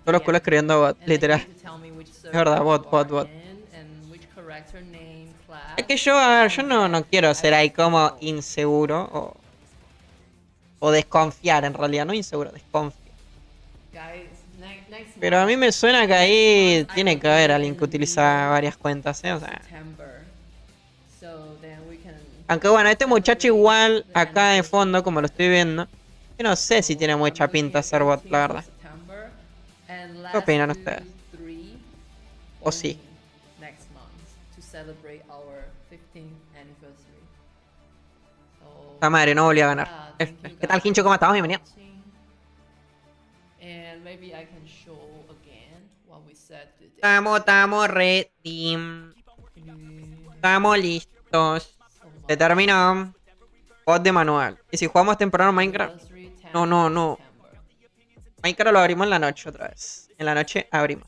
Solo escuela escribiendo bot, And then literal. you need to tell me which server verdad, you bot, are bot. in and which character name, class. Es que yo, a ver, yo no quiero ser ahí como inseguro o desconfiar en realidad, no inseguro, desconfiar. Guys, next Pero a mí me suena que ahí tiene que haber alguien que utiliza varias cuentas, ¿eh? O sea, September. So then we can aunque bueno, este muchacho igual acá de fondo, como lo estoy viendo, yo no sé si tiene mucha pinta ser bot, la verdad. ¿Qué opinan ustedes? ¿O sí? Next month to celebrate our 15th anniversary. So, La madre, no volví a ganar. thank you ¿Qué tal, guys Hincho? ¿Cómo estamos? for Bienvenido. watching. And maybe I can show again what we said today. Estamos ready. Estamos listos. Se terminó. Bot de manual. ¿Y si jugamos temprano Minecraft? Anniversary 10th No. September. Minecraft lo abrimos en la noche otra vez. En la noche abrimos.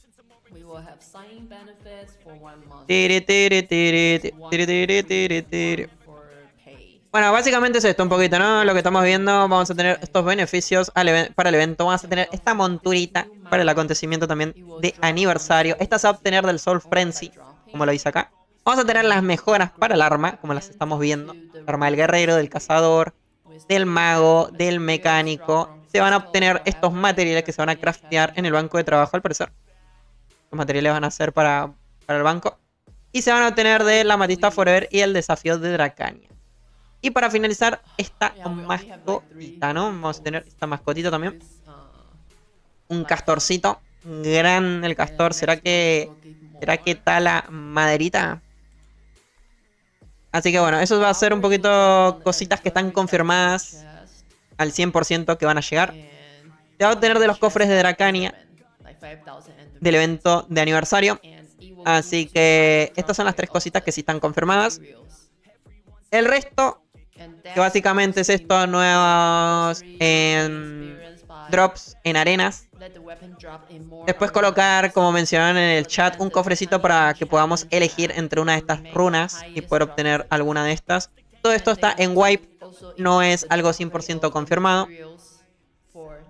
We will have sign benefits for 1 month. Tiri, tiri, tiri, tiri, tiri, tiri, tiri. For pay. Bueno, básicamente es esto un poquito, ¿no? Lo que estamos viendo, vamos a tener estos beneficios para el evento. Vamos a tener esta monturita para el acontecimiento también de aniversario. Esta se va a obtener del Soul Frenzy, como lo dice acá. Vamos a tener las mejoras para el arma, como las estamos viendo. El arma del guerrero, del cazador, del mago, del mecánico. Se van a obtener estos materiales que se van a craftear en el banco de trabajo, al parecer. Los materiales van a ser para el banco. Y se van a obtener de la Amatista Forever y el desafío de Dracania. Y para finalizar, esta mascotita, ¿no? Vamos a tener esta mascotita también. Un castorcito. Grande el castor. ¿Será que tala maderita? Así que bueno, eso va a ser un poquito cositas que están confirmadas al 100% que van a llegar. Se va a obtener de los cofres de Dracania del evento de aniversario. Así que estas son las 3 cositas que sí están confirmadas. El resto, que básicamente es estos nuevos drops en arenas. Después colocar, como mencionaron en el chat, un cofrecito para que podamos elegir entre una de estas runas y poder obtener alguna de estas. Todo esto está en wipe, no es algo 100% confirmado.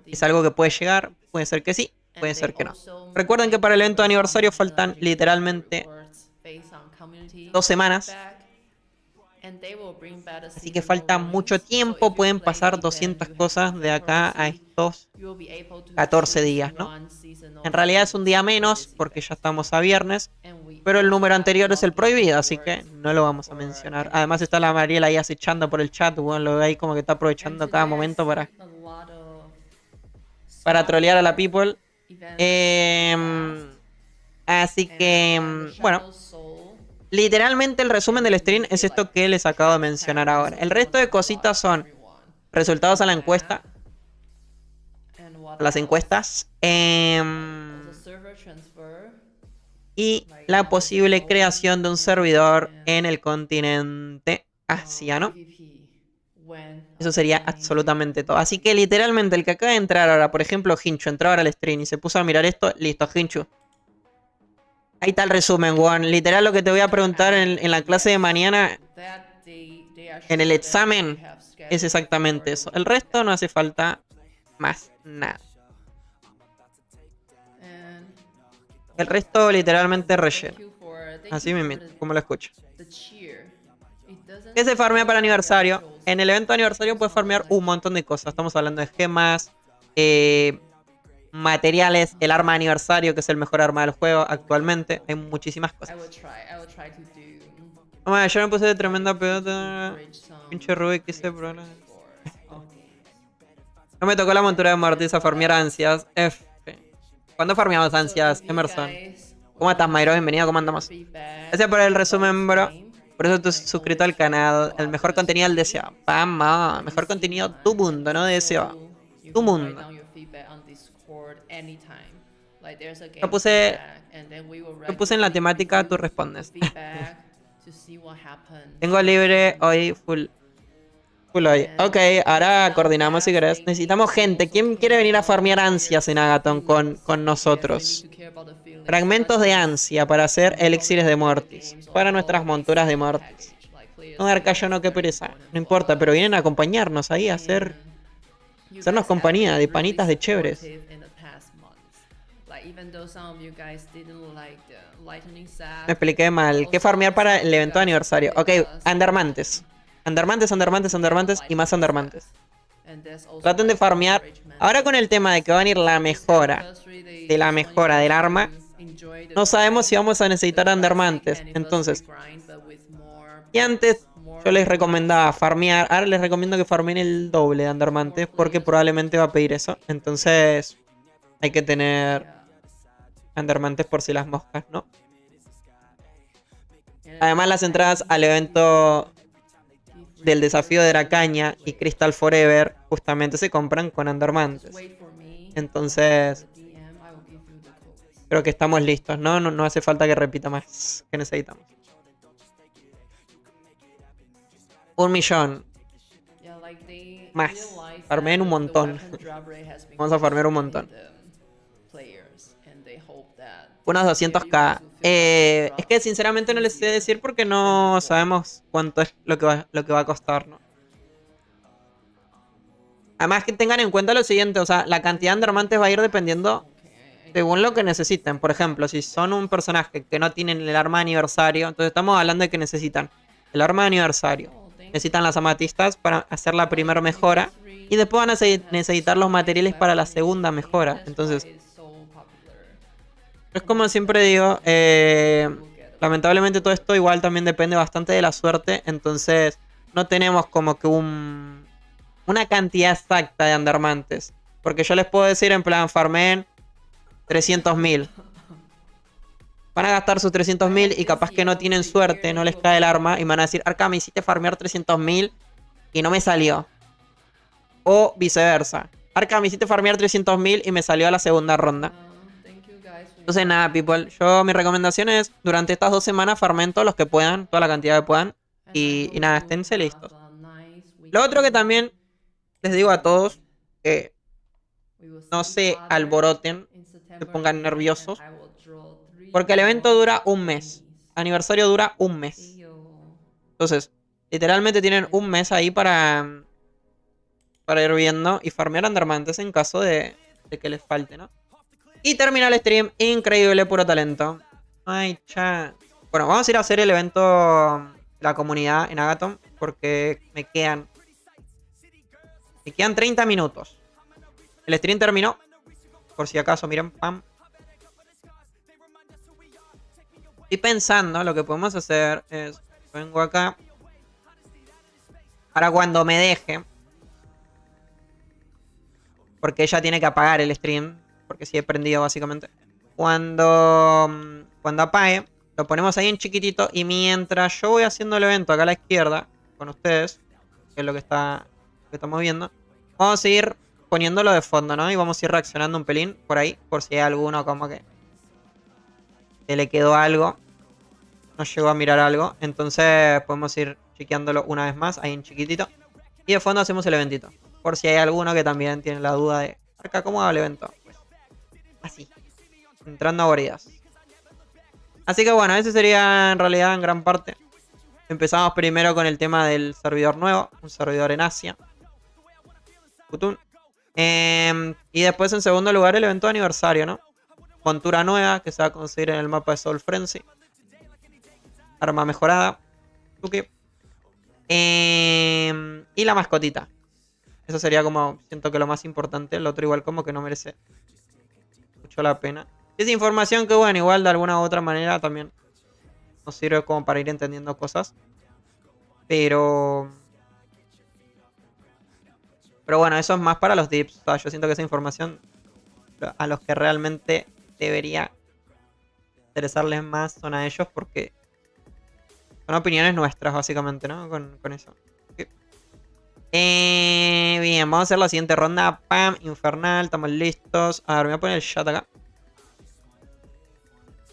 Es algo que puede llegar, puede ser que sí, puede ser que no. Recuerden que para el evento de aniversario faltan literalmente 2 semanas. Así que falta mucho tiempo, pueden pasar 200 cosas de acá a estos 14 días, ¿no? En realidad es un día menos porque ya estamos a viernes, pero el número anterior es el prohibido, así que no lo vamos a mencionar. Además está la Mariela ahí acechando por el chat, bueno, lo ve ahí como que está aprovechando cada momento para trolear a la people. Así que, bueno, literalmente el resumen del stream es esto que les acabo de mencionar ahora. El resto de cositas son resultados a la encuesta, las encuestas, y la posible creación de un servidor en el continente asiano. Eso sería absolutamente todo. Así que literalmente el que acaba de entrar ahora, por ejemplo, Hinchu, entró ahora al stream y se puso a mirar esto, listo, Hinchu. Ahí está el resumen, Juan. Literal lo que te voy a preguntar en la clase de mañana, en el examen, es exactamente eso. El resto no hace falta más nada. El resto literalmente relleno. Así mismo, como lo escucho. ¿Qué se farmea para aniversario? En el evento de aniversario puedes farmear un montón de cosas. Estamos hablando de gemas, materiales, el arma de aniversario, que es el mejor arma del juego actualmente. Hay muchísimas cosas. Bueno, yo me puse de tremenda pedota. Pinche Rubik, quise probar. No me tocó la montura de Mortis a farmear ansias. F. ¿Cuándo farmeamos ansias, Emerson? ¿Cómo estás, Mayro? Bienvenido, ¿cómo andamos? Gracias por el resumen, bro. Por eso te has suscrito al canal. El mejor contenido del deseo. Vamos, mejor contenido tu mundo, no deseo. Tu mundo. Lo puse en la temática, tú respondes. Tengo libre hoy full. Puloy. Ok, ahora coordinamos si querés. Necesitamos gente. ¿Quién quiere venir a farmear ansias en Agathon con nosotros? Fragmentos de ansia para hacer elixires de Mortis. Para nuestras monturas de Mortis. No, Arcayo, no, qué pereza. No importa, pero vienen a acompañarnos ahí a hacernos compañía de panitas de chéveres. Me expliqué mal. ¿Qué farmear para el evento de aniversario? Ok, Andermantes. Andermantes y más Andermantes. Traten de farmear. Ahora con el tema de que va a venir la mejora del arma, no sabemos si vamos a necesitar Andermantes. Entonces, y antes yo les recomendaba farmear. Ahora les recomiendo que farmeen el doble de Andermantes porque probablemente va a pedir eso. Entonces, hay que tener Andermantes por si las moscas, ¿no? Además, las entradas al evento del desafío de Dracaña y Crystal Forever justamente se compran con Andermantes. Entonces, creo que estamos listos, ¿no? No hace falta que repita más. ¿Qué necesitamos? 1 millón. Más. Farmeen un montón. Vamos a farmear un montón. Unos 200k. Es que sinceramente no les sé decir porque no sabemos cuánto es lo que va a costar, ¿no? Además que tengan en cuenta lo siguiente, o sea, la cantidad de Andermantes va a ir dependiendo según lo que necesiten. Por ejemplo, si son un personaje que no tienen el arma de aniversario, entonces estamos hablando de que necesitan el arma de aniversario, necesitan las amatistas para hacer la primera mejora y después van a necesitar los materiales para la segunda mejora. Entonces, es como siempre digo, lamentablemente todo esto igual también depende bastante de la suerte. Entonces no tenemos como que una cantidad exacta de Andermantes. Porque yo les puedo decir en plan, farmeen 300.000. Van a gastar sus 300.000 y capaz que no tienen suerte, no les cae el arma. Y van a decir, Arca, me hiciste farmear 300.000 y no me salió. O viceversa. Arca, me hiciste farmear 300.000 y me salió a la segunda ronda. Entonces nada, people, mi recomendación es durante estas 2 semanas farmen todos los que puedan, toda la cantidad que puedan, y nada, esténse listos. Lo otro que también les digo a todos, que no se alboroten, se pongan nerviosos, porque el evento dura 1 mes, aniversario dura 1 mes. Entonces, literalmente tienen 1 mes ahí para ir viendo y farmear Andermantes en caso de que les falte, ¿no? Y termina el stream. Increíble, puro talento. Ay, cha. Bueno, vamos a ir a hacer el evento la comunidad en Agathon. Porque me quedan 30 minutos. El stream terminó. Por si acaso, miren, pam. Estoy pensando, lo que podemos hacer es... Vengo acá. Ahora cuando me deje. Porque ella tiene que apagar el stream. Porque sí he prendido básicamente. Cuando apague, lo ponemos ahí en chiquitito. Y mientras yo voy haciendo el evento acá a la izquierda, con ustedes, que es lo que estamos viendo, vamos a ir poniéndolo de fondo, ¿no? Y vamos a ir reaccionando un pelín por ahí, por si hay alguno como que se le quedó algo, no llegó a mirar algo. Entonces podemos ir chequeándolo una vez más, ahí en chiquitito. Y de fondo hacemos el eventito, por si hay alguno que también tiene la duda de, Arca, ¿cómo va el evento? Así, entrando a guaridas. Así que bueno, ese sería en realidad en gran parte. Empezamos primero con el tema del servidor nuevo, un servidor en Asia. Putún. Y después en segundo lugar el evento de aniversario, ¿no? Montura nueva que se va a conseguir en el mapa de Soul Frenzy. Arma mejorada. Okay. Y la mascotita. Eso sería como, siento que lo más importante. El otro igual como que no merece mucho la pena. Es información que bueno, igual de alguna u otra manera también nos sirve como para ir entendiendo cosas. Pero bueno, eso es más para los dips. O sea, yo siento que esa información a los que realmente debería interesarles más son a ellos porque son opiniones nuestras básicamente, ¿no? Con eso. Okay. Bien, vamos a hacer la siguiente ronda. Pam, infernal, estamos listos. A ver, me voy a poner el chat acá.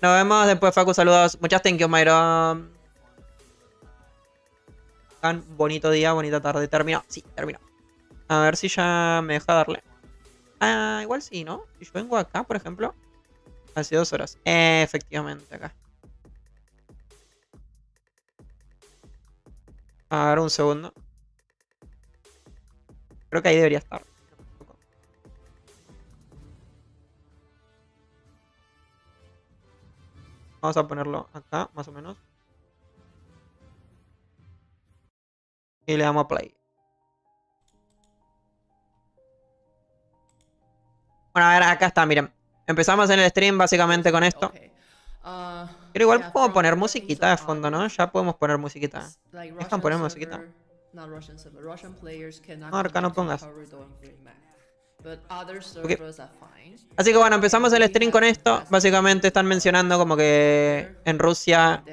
Nos vemos después, Facu, saludos. Muchas thank you, Myron. Tan bonito día, bonita tarde. Terminó. Sí, terminó. A ver si ya me deja darle. Ah, igual sí, ¿no? Si yo vengo acá, por ejemplo. Hace 2 horas. Efectivamente, acá. A ver, un segundo. Creo que ahí debería estar. Vamos a ponerlo acá, más o menos. Y le damos a play. Bueno, a ver, acá está, miren. Empezamos en el stream básicamente con esto. Pero igual puedo poner musiquita de fondo, ¿no? Ya podemos poner musiquita. Dejan poner musiquita. No, acá no pongas. Okay. Así que bueno, empezamos el stream con esto. Básicamente están mencionando como que en Rusia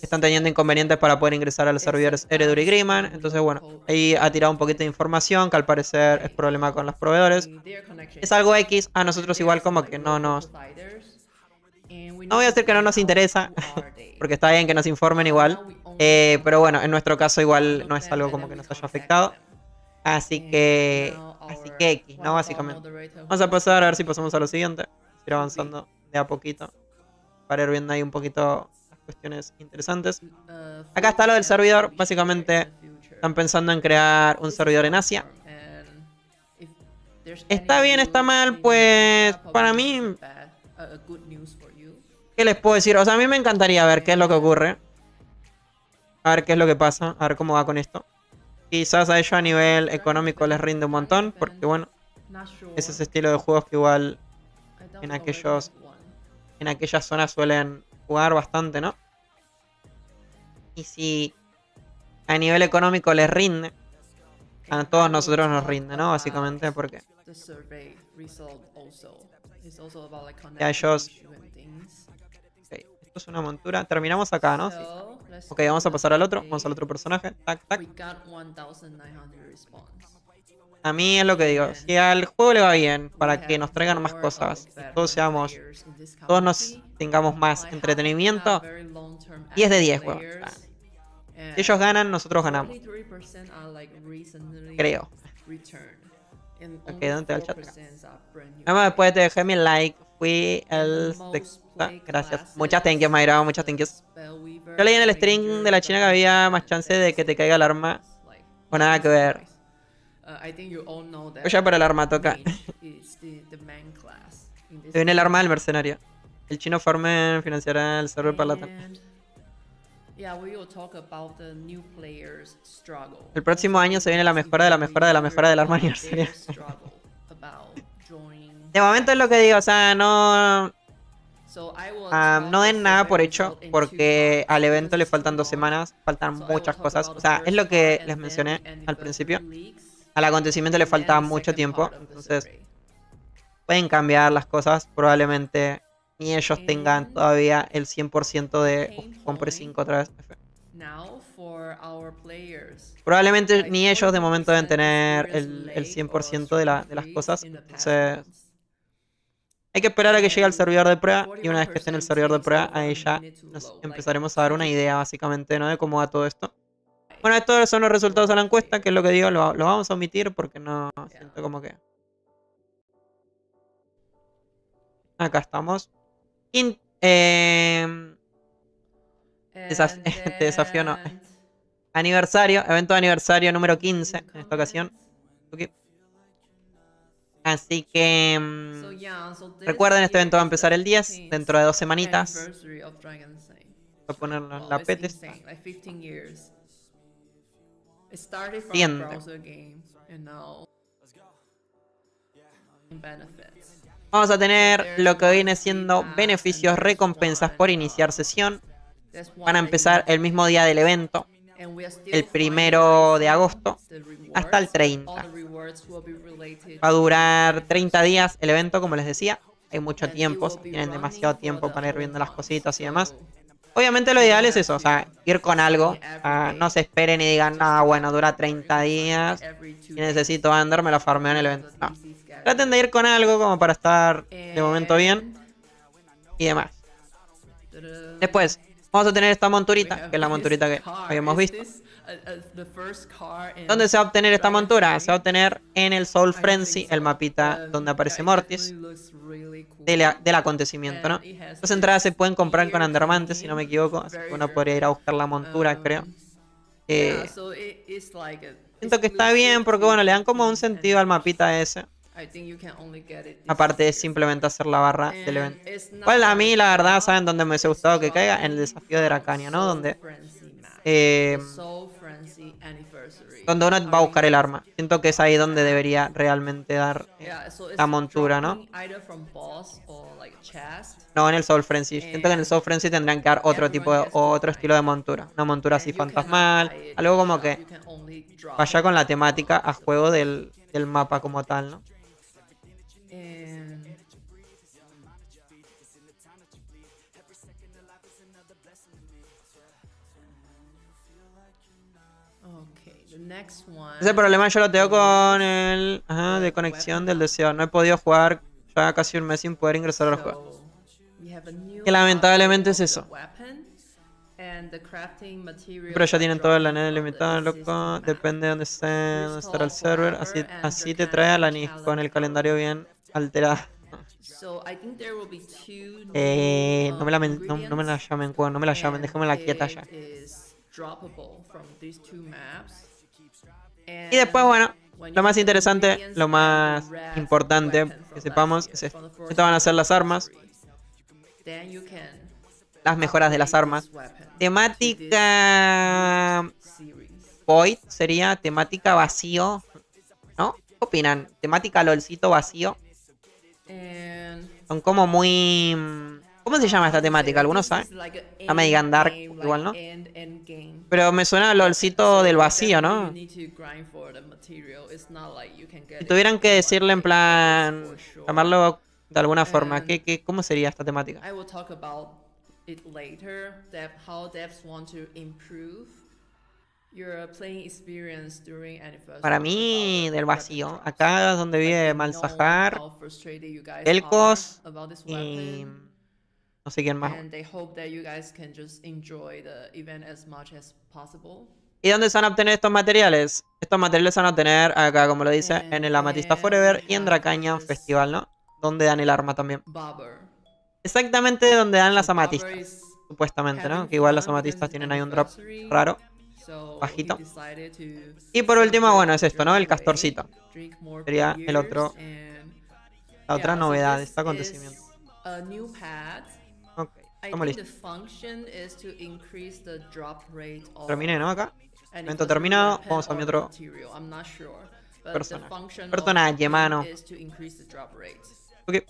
están teniendo inconvenientes para poder ingresar a los servidores Eredur y Griman. Entonces bueno, ahí ha tirado un poquito de información que al parecer es problema con los proveedores. Es algo X, a nosotros igual como que no nos... No voy a decir que no nos interesa, porque está bien que nos informen igual. Pero bueno, en nuestro caso igual no es algo como que nos haya afectado. Así que X, ¿no? Básicamente. Vamos a pasar a ver si pasamos a lo siguiente. Ir avanzando de a poquito. Para ir viendo ahí un poquito las cuestiones interesantes. Acá está lo del servidor. Básicamente están pensando en crear un servidor en Asia. Está bien, está mal, pues para mí... ¿Qué les puedo decir? O sea, a mí me encantaría ver qué es lo que ocurre. A ver qué es lo que pasa. A ver cómo va con esto. Quizás a ellos a nivel económico les rinde un montón. Porque bueno, es ese estilo de juegos que igual en aquellas zonas suelen jugar bastante, ¿no? Y si a nivel económico les rinde, a todos nosotros nos rinde, ¿no? Básicamente porque a ellos... Okay, esto es una montura. Terminamos acá, ¿no? Sí. Ok, vamos a pasar al otro. Vamos al otro personaje. Tac, tac. A mí es lo que digo. Si al juego le va bien, para que nos traigan más cosas, todos nos tengamos más entretenimiento, 10 de 10, juego. Si ellos ganan, nosotros ganamos. Creo. Ok, ¿dónde te va el chat? Nada más después te dejé mi like. Fui el... Gracias. Muchas thank you, Mayra. Muchas thank yous. Yo leí en el stream de la China que había más chance de que te caiga el arma. O nada que ver. Pues ya para el arma toca. Se viene el arma del mercenario. El chino Farmen financiará el server para la... El próximo año se viene la mejora de la mejora de la mejora del arma aniversario. De momento es lo que digo, o sea, no den nada por hecho, porque al evento le faltan 2 semanas, faltan muchas cosas. O sea, es lo que les mencioné al principio. Al acontecimiento le falta mucho tiempo, entonces pueden cambiar las cosas. Probablemente ni ellos tengan todavía el 100% de compre 5 otra vez. Probablemente ni ellos de momento deben tener el 100% de las cosas. Entonces hay que esperar a que llegue al servidor de prueba. Y una vez que esté en el servidor de prueba, ahí ya nos empezaremos a dar una idea básicamente, ¿no? De cómo va todo esto. Bueno, estos son los resultados de la encuesta, que es lo que digo, lo vamos a omitir porque no siento como que... Acá estamos. Desafío no. Aniversario, evento de aniversario número 15 en esta ocasión. Okay. Así que recuerden, este evento va a empezar el 10, dentro de 2 semanitas. Voy a ponerlo en la PT. Siguiente. Vamos a tener lo que viene siendo beneficios, recompensas por iniciar sesión. Van a empezar el mismo día del evento, el 1 de agosto, hasta el 30. Va a durar 30 días el evento, como les decía. Hay mucho tiempo, tienen demasiado tiempo para ir viendo las cositas y demás. Obviamente lo ideal es eso, o sea, ir con algo. No se esperen y digan, no, bueno, dura 30 días y necesito andar, me lo farmeo en el evento. No. Traten de ir con algo como para estar de momento bien y demás. Después vamos a tener esta monturita, que es la monturita que habíamos visto. the first card in ¿Dónde se va a obtener esta Dragon montura? Fury. Se va a obtener en el Soul I don't Frenzy, think so. el mapita donde aparece Yeah, it Mortis, definitely looks really cool. del acontecimiento, ¿no? And it has Las entradas se pueden comprar con ear Andermante, si no me cleaning, equivoco, así que very, uno very podría ir a nice. buscar la montura, creo. Yeah, so it's like Siento que está bien porque, bueno, le dan como un sentido al mapita ese. I think you can only get it this Aparte de year. simplemente hacer la barra del And evento. it's not Igual a mí, la only verdad, drop, ¿saben dónde me hubiese it's gustado que caiga? En el dropping desafío de Dracania, ¿no? Soul Donde, Frenzy map. eh, The Soul Frenzy Anniversary. donde uno va a buscar el Arena. arma. Siento que es ahí donde debería realmente dar Yeah, so it's la montura, ¿no? dropping either from boss or like chest. No, en el Soul Frenzy. Siento que en el Soul Frenzy tendrían que dar otro tipo de, o otro estilo de montura. Una montura así And you cannot fantasmal. buy it Algo in como shop, que you can only drop vaya it. con la temática a juego del mapa como tal, ¿no? And okay, the next one. Ese problema yo lo tengo con el de conexión del deseo. No he podido jugar ya casi un mes sin poder ingresar al juego. So, we have a new Que lamentablemente es model eso. of the weapon, and the crafting materials Pero ya are tienen todo el dropping anel from the limitado, existing loco. map. Depende de dónde esté, dónde estará el Crystal server. Forever Así and te trae a la Dracanic NIS con el Challenge. calendario bien alterado. So I think there will be two No me la, no me la ingredients, llamen, cuando no me la llamen, and déjenmela quieta ya. it is droppable from these two maps. Y después, bueno, when lo you más get the interesante, ingredients lo and más the red importante weapon que from sepamos last es year, esto. from the first Estas van a ser las armas, anniversary, then you can las mejoras de las upgrade armas. this weapon to Temática this series. Void sería temática vacío, ¿no? ¿Qué opinan? Temática LOLcito vacío. And Son como muy... ¿Cómo se llama esta temática? ¿Algunos saben? Like No me digan Dark, end igual, game, ¿no? like end game. Pero me suena a LOLcito del vacío, ¿no? You need to grind for the material. It's not like you can get Si it tuvieran que in one decirle en day, plan... for sure. Llamarlo de alguna forma, And- ¿cómo sería esta temática? I will talk about it later. How devs want to improve your playing experience during anniversary. Para mí, del vacío. Acá es donde Like, vive they know Malzahar how frustrated you guys Elcos are about this y... weapon. No sé quién más. And they hope that you guys can just enjoy the event as much as possible. ¿Y dónde se van a obtener estos materiales? Estos materiales se van a obtener acá, como lo dice, en el Amatista Forever y en Dracanian Festival, ¿no? Donde dan el arma también. Bobber. Exactamente donde dan las So Bobber amatistas, is supuestamente, ¿no? having Que igual las fun because amatistas it's tienen ahí un drop anniversary. raro. So bajito. he decided to Y por último, celebrate bueno, es esto, ¿no? El your way, castorcito. drink more Sería el otro- beers, and La otra yeah, so novedad de this este acontecimiento. is a new pad. Ok, I estamos think the listos. function is to increase the drop rate of Terminé, ¿no? Acá. an Evento infused terminado. weapon Vamos a mi or otro material. I'm not sure. But personaje. the function Personaje, of mano. it is to increase the drop rate. Ok.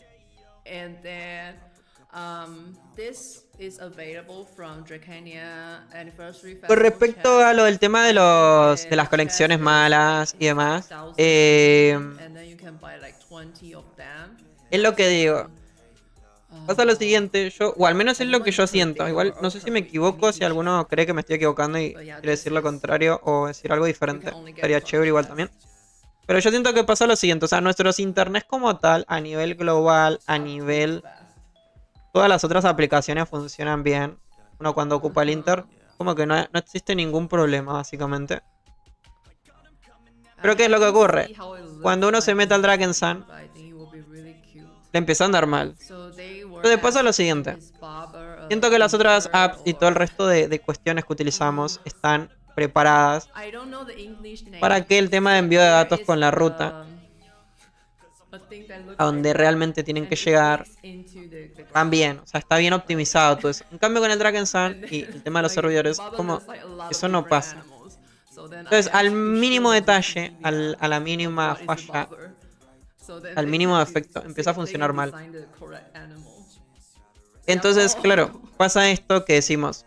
And then this is available from Dracania Anniversary Con Festival respecto chat. a lo del tema de las conexiones malas y demás, And then you can buy like 20 of them. es lo que digo. Pasa lo siguiente, o al menos es lo que yo siento. Igual no sé si me equivoco, si alguno cree que me estoy equivocando y quiere decir lo contrario o decir algo diferente. Estaría chévere igual también. Pero yo siento que pasa lo siguiente, o sea, nuestros internet como tal, a nivel global, a nivel... Todas las otras aplicaciones funcionan bien. Uno cuando ocupa el Inter, como que no existe ningún problema, básicamente. Pero ¿qué es lo que ocurre? Cuando uno se mete al Drakensand, le empieza a andar mal. Entonces pasa lo siguiente. Siento que las otras apps y todo el resto de cuestiones que utilizamos están preparadas para que el tema de envío de datos con la ruta, a donde realmente tienen que llegar, van bien. O sea, está bien optimizado todo eso. En cambio con el Drakensand y el tema de los servidores, como eso no pasa. Entonces, al mínimo detalle, a la mínima falla, al mínimo defecto, empieza a funcionar mal. Entonces, claro, pasa esto que decimos.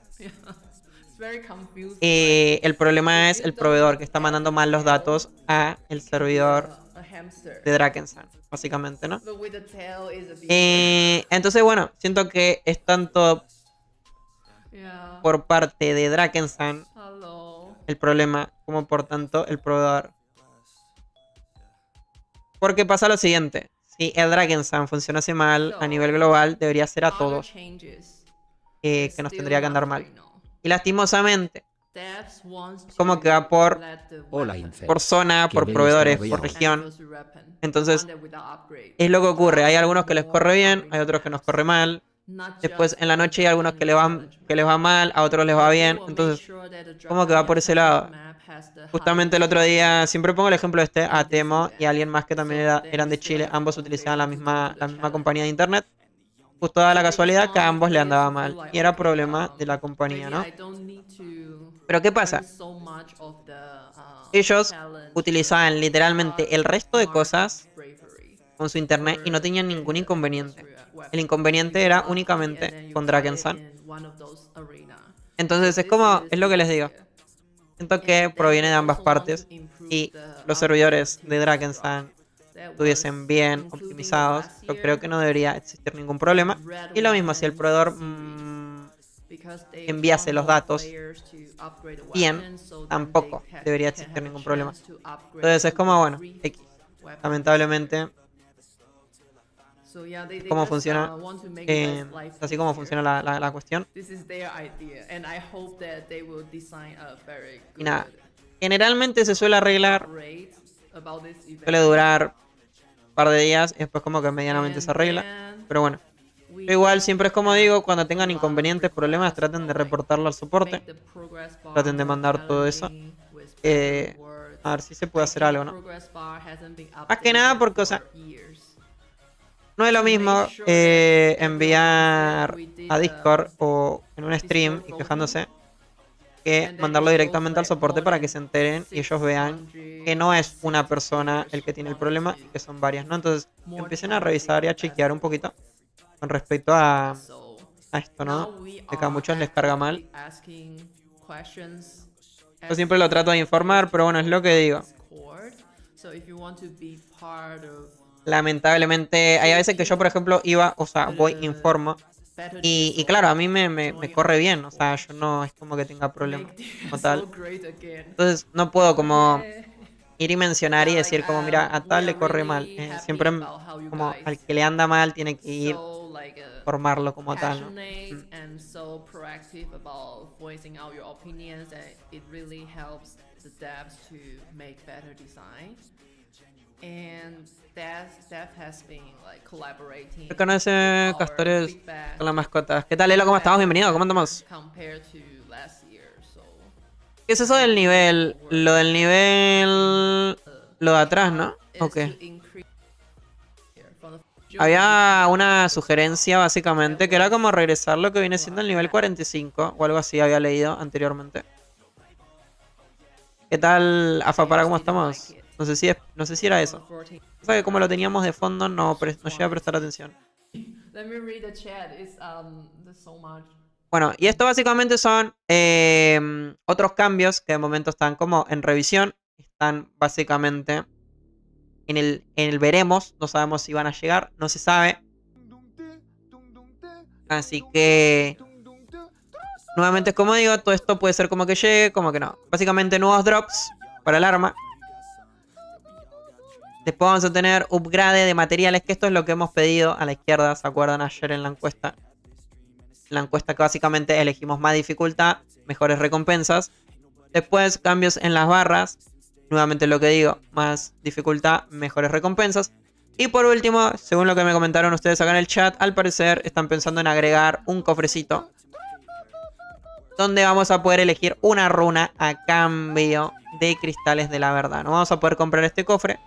El problema es el proveedor que está mandando mal los datos a el servidor de Drakensand, básicamente, ¿no? Entonces, bueno, siento que es tanto por parte de Drakensand el problema como por tanto el proveedor. Porque pasa lo siguiente. Si el Drakensand funcionase mal a nivel global, debería ser a todos que nos tendría que andar mal. Y lastimosamente, como que va por Hola, Infel. zona, por Qué proveedores, bello por está región. Entonces, es lo que ocurre. Hay algunos que les corre bien, hay otros que nos corre mal. Después en la noche hay algunos que les va mal, a otros les va bien. Entonces, como que va por ese lado. Justamente el otro día, siempre pongo el ejemplo de este, a Temo y alguien más que también eran de Chile. Ambos utilizaban la misma compañía de internet. Justo da la casualidad que a ambos le andaba mal. Y era problema de la compañía, ¿no? Pero ¿qué pasa? Ellos utilizaban literalmente el resto de cosas con su internet y no tenían ningún inconveniente. El inconveniente era únicamente con Drakensang. Entonces es lo que les digo. Siento que proviene de ambas partes y los servidores de Drakensang estuviesen bien optimizados, yo creo que no debería existir ningún problema. Y lo mismo, si el proveedor enviase los datos bien, tampoco debería existir ningún problema. Entonces es como, bueno, X. Lamentablemente, cómo funciona, así como funciona la cuestión. Y nada, generalmente se suele arreglar, suele durar un par de días y después como que medianamente se arregla. Pero bueno, yo igual siempre es como digo, cuando tengan inconvenientes, problemas, traten de reportarlo al soporte. Traten de mandar todo eso. A ver si se puede hacer algo, ¿no? Más que nada porque, o sea, no es lo mismo enviar a Discord o en un stream y quejándose que mandarlo directamente al soporte para que se enteren y ellos vean que no es una persona el que tiene el problema y que son varias, ¿no? Entonces empiecen a revisar y a chequear un poquito con respecto a esto, ¿no? De que a muchos les carga mal. Yo siempre lo trato de informar, pero bueno, es lo que digo. Lamentablemente, hay veces que yo, por ejemplo, voy, informo. Y claro, a mí me corre bien. O sea, yo no es como que tenga problemas como tal. Entonces, no puedo como ir y mencionar y decir como, mira, a tal le corre mal. Siempre como al que le anda mal tiene que ir formarlo como tal, ¿no? Reconoce castores con las mascotas. ¿Qué tal, Elo? ¿Cómo estamos? Bienvenido, ¿cómo andamos? ¿Qué es eso del nivel? Lo del nivel... Lo de atrás, ¿no? Ok. Había una sugerencia, básicamente, que era como regresar lo que viene siendo el nivel 45. O algo así había leído anteriormente. ¿Qué tal, Afapara? ¿Cómo estamos? No sé si era eso. O sea que como lo teníamos de fondo, no llegué a prestar atención. Bueno, y esto básicamente son otros cambios que de momento están como en revisión. Están básicamente en el veremos. No sabemos si van a llegar, no se sabe. Así que... nuevamente, como digo, todo esto puede ser como que llegue, como que no. Básicamente nuevos drops para el arma. Después vamos a tener upgrade de materiales, que esto es lo que hemos pedido a la izquierda, ¿se acuerdan ayer en la encuesta? La encuesta que básicamente elegimos más dificultad, mejores recompensas. Después cambios en las barras, nuevamente lo que digo, más dificultad, mejores recompensas. Y por último, según lo que me comentaron ustedes acá en el chat, al parecer están pensando en agregar un cofrecito donde vamos a poder elegir una runa a cambio de cristales de la verdad. No vamos a poder comprar este cofre.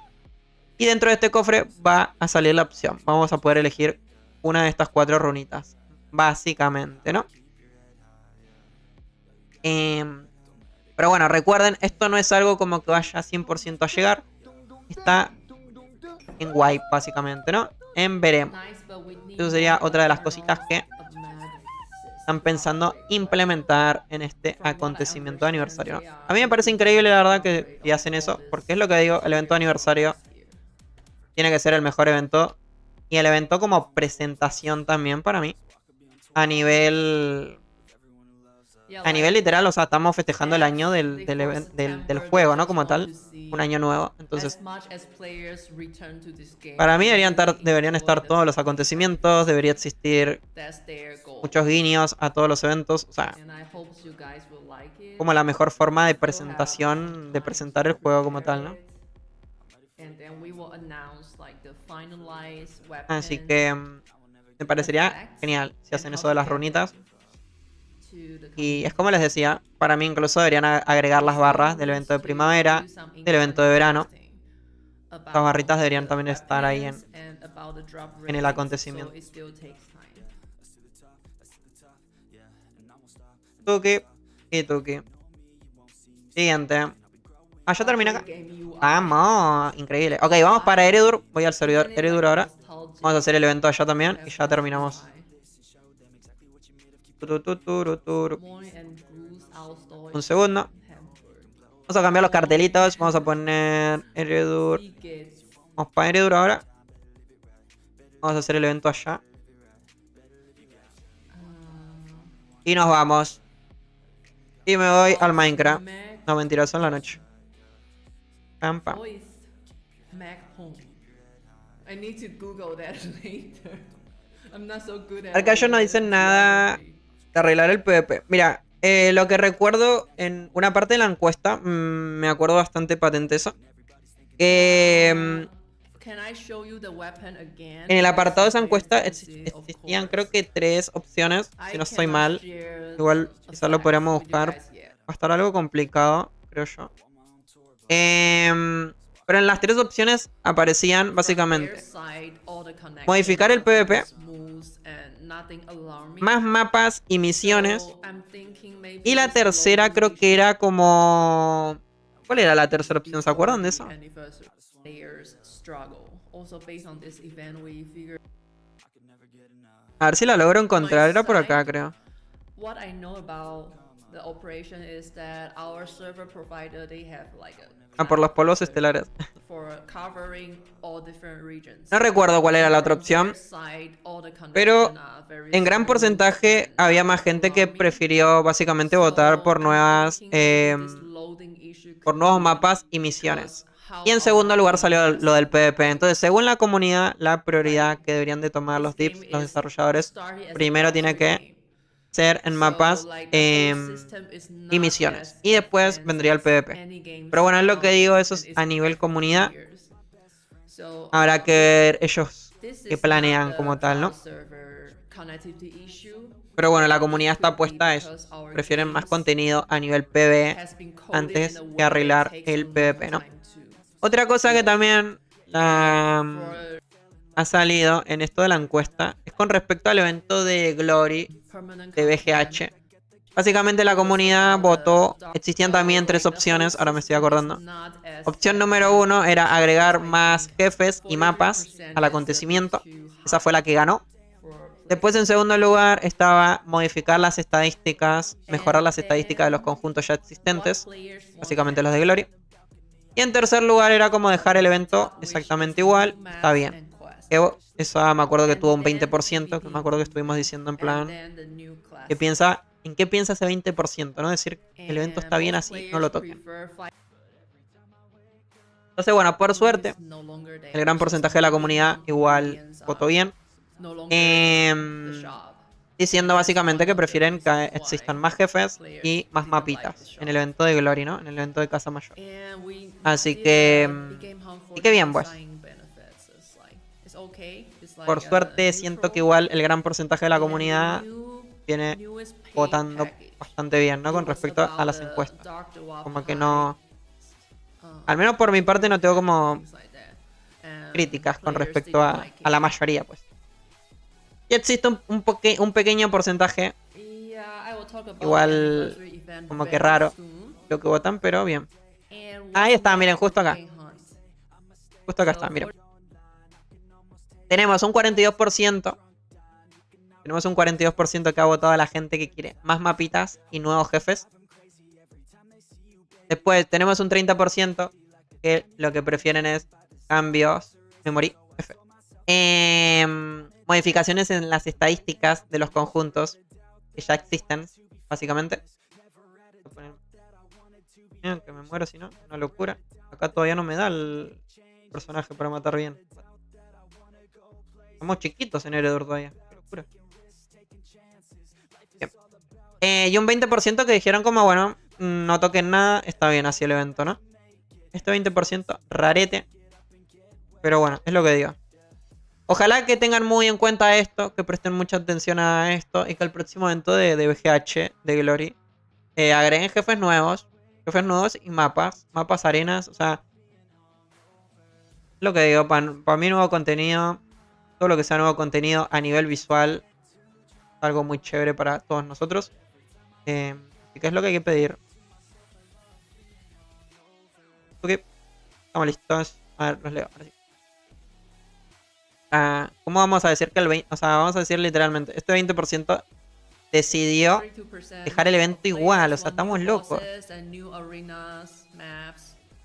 Y dentro de este cofre va a salir la opción. Vamos a poder elegir una de estas 4 runitas. Básicamente, ¿no? Pero bueno, recuerden, esto no es algo como que vaya 100% a llegar. Está en wipe, básicamente, ¿no? En veremos. Eso sería otra de las cositas que están pensando implementar en este acontecimiento de aniversario, ¿no? A mí me parece increíble, la verdad, que hacen eso. Porque es lo que digo, el evento de aniversario tiene que ser el mejor evento. Y el evento como presentación también para mí. A nivel a nivel literal, o sea, estamos festejando el año del juego, ¿no? Como tal, un año nuevo. Entonces, para mí deberían estar todos los acontecimientos, debería existir muchos guiños a todos los eventos, o sea, como la mejor forma de presentación, de presentar el juego como tal, ¿no? Así que me parecería genial si hacen eso de las runitas. Y es como les decía, para mí incluso deberían agregar las barras del evento de primavera, del evento de verano. Las barritas deberían también estar ahí en el acontecimiento. Tuki y Tuki. Siguiente. Ah, ya terminé acá. Vamos, increíble. Ok, vamos para Eredur. Voy al servidor Eredur ahora. Vamos a hacer el evento allá también y ya terminamos. Un segundo. Vamos a cambiar los cartelitos. Vamos a poner Eredur. Vamos para Eredur ahora. Vamos a hacer el evento allá. Y nos vamos. Y me voy al Minecraft. No, mentira, son la noche. Pam, pam. Acá ellos no dicen nada de arreglar el PvP. Mira, lo que recuerdo en una parte de la encuesta, me acuerdo bastante patente eso. En el apartado de esa encuesta existían creo que 3 opciones, si no estoy mal. Igual quizás lo podríamos buscar. Va a estar algo complicado, creo yo. Pero en las 3 opciones aparecían básicamente modificar el PvP, más mapas y misiones. Y la tercera creo que era como... ¿Cuál era la tercera opción? ¿Se acuerdan de eso? A ver si la logro encontrar. Era por acá, creo. Ah, por los polvos estelares. No recuerdo cuál era la otra opción, pero en gran porcentaje había más gente que prefirió básicamente votar por nuevos mapas y misiones. Y en segundo lugar salió lo del PvP. Entonces, según la comunidad, la prioridad que deberían de tomar los devs, los desarrolladores, primero tiene que ser en mapas y misiones. Y después vendría el PvP. Pero bueno, es lo que digo, eso es a nivel comunidad. Habrá que ver ellos qué planean como tal, ¿no? Pero bueno, la comunidad está puesta a eso. Prefieren más contenido a nivel PvE antes que arreglar el PvP, ¿no? Otra cosa que también ha salido en esto de la encuesta es con respecto al evento de Glory de BGH. Básicamente la comunidad votó, existían también 3 opciones, ahora me estoy acordando. Opción número 1 era agregar más jefes y mapas al acontecimiento. Esa fue la que ganó. Después en segundo lugar estaba modificar las estadísticas, mejorar las estadísticas de los conjuntos ya existentes, básicamente los de Glory. Y en tercer lugar era como dejar el evento exactamente igual, está bien. Eso me acuerdo que tuvo un 20%, que me acuerdo que estuvimos diciendo en plan, ¿en qué piensa ese 20%? ¿No? Decir que el evento está bien así, no lo toquen. Entonces bueno, por suerte, el gran porcentaje de la comunidad igual votó bien. Diciendo básicamente que prefieren que existan más jefes y más mapitas en el evento de Glory, ¿no? En el evento de Casa Mayor. Así que... y qué bien, pues. Por suerte siento que igual el gran porcentaje de la comunidad viene votando bastante bien, ¿no? Con respecto a las encuestas. Como que no... Al menos por mi parte no tengo como críticas con respecto a la mayoría, pues. Y existe un pequeño porcentaje, igual como que raro, lo que votan, pero bien. Ahí está, miren, justo acá. Justo acá está, miren. Tenemos un 42%. Tenemos un 42% que ha votado a la gente que quiere más mapitas y nuevos jefes. Después tenemos un 30% que lo que prefieren es cambios. Me morí. F. Modificaciones en las estadísticas de los conjuntos que ya existen. básicamente. Voy a poner- Bien, que me muero si no, una locura. Acá todavía no me da el personaje para matar bien. Somos chiquitos en Heredor todavía. Qué locura. Bien. Y un 20% que dijeron como, bueno, no toquen nada, está bien así el evento, ¿no? Este 20% rarete. Pero bueno, es lo que digo. Ojalá que tengan muy en cuenta esto, que presten mucha atención a esto y que el próximo evento de BGH, de Glory, agreguen jefes nuevos y mapas arenas, o sea, lo que digo, para mí nuevo contenido, todo lo que sea nuevo contenido a nivel visual, algo muy chévere para todos nosotros. Así que es lo que hay que pedir. Ok, estamos listos. A ver, los leo. Ahora sí. ¿Cómo vamos a decir que el 20%? O sea, vamos a decir literalmente, este 20% decidió dejar el evento igual, o sea, estamos locos.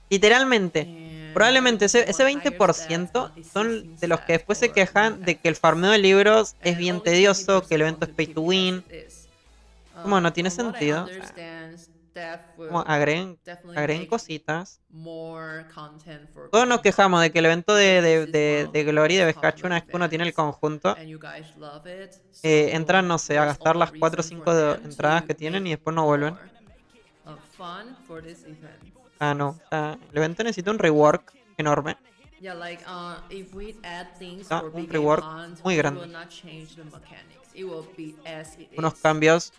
Literalmente, probablemente ese 20% son de los que después se quejan de que el farmeo de libros es bien tedioso, que el evento es pay to win. Como no tiene sentido. O sea, como agreguen cositas. Todos nos quejamos de que el evento de Glory de BGH, una vez que uno tiene el conjunto, entran, no sé, a gastar las 4 o 5 entradas que tienen y después no vuelven. No. O sea, el evento necesita un rework enorme. Un rework muy grande. Unos cambios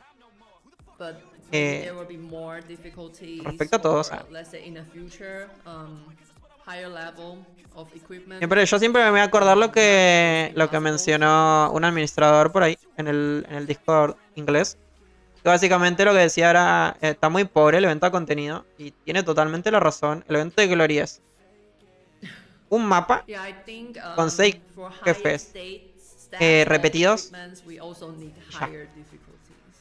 respecto a todo, o sea. Pero yo siempre me voy a acordar lo que mencionó un administrador por ahí en el Discord inglés. Que básicamente lo que decía era, está muy pobre el evento de contenido. Y tiene totalmente la razón. El evento de Glory es un mapa con 6 jefes repetidos. Ya.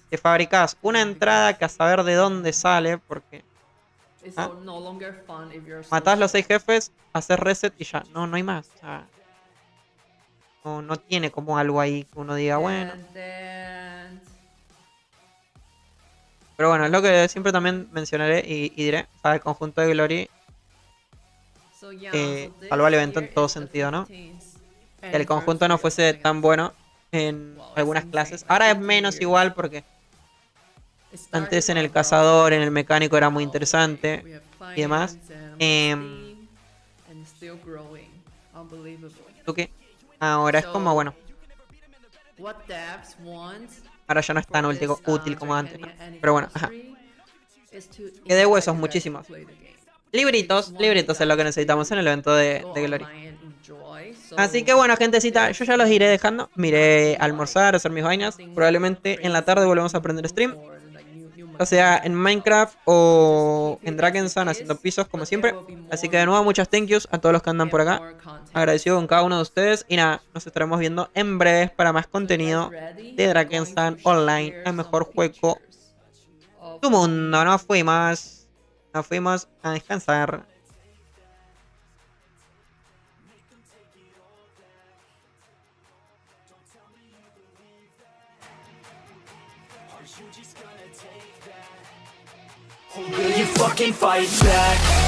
Te fabricás una entrada que a saber de dónde sale, porque matás los 6 jefes, haces reset y ya. No hay más. O sea, no tiene como algo ahí que uno diga, bueno. Pero bueno, es lo que siempre también mencionaré y diré. O sea, el conjunto de Glory salva el evento en todo sentido, ¿no? Que el conjunto no fuese tan bueno en algunas clases. Ahora es menos igual porque antes en el cazador, en el mecánico era muy interesante y demás. ¿Qué? Ahora es como, bueno, ahora ya no es tan útil como antes, ¿no? Pero bueno, ajá. Que de huesos muchísimos. Libritos es lo que necesitamos en el evento de Glory. Así que bueno, gentecita, yo ya los iré dejando. Me iré a almorzar, a hacer mis vainas. Probablemente en la tarde volvemos a aprender stream. O sea, en Minecraft o en Drakensand haciendo pisos como siempre. Así que de nuevo muchas thank yous a todos los que andan por acá. Agradecido con cada uno de ustedes. Y nada, nos estaremos viendo en breves para más contenido de Drakensand Online, el mejor juego del mundo. Nos fuimos a descansar. Will you fucking fight back?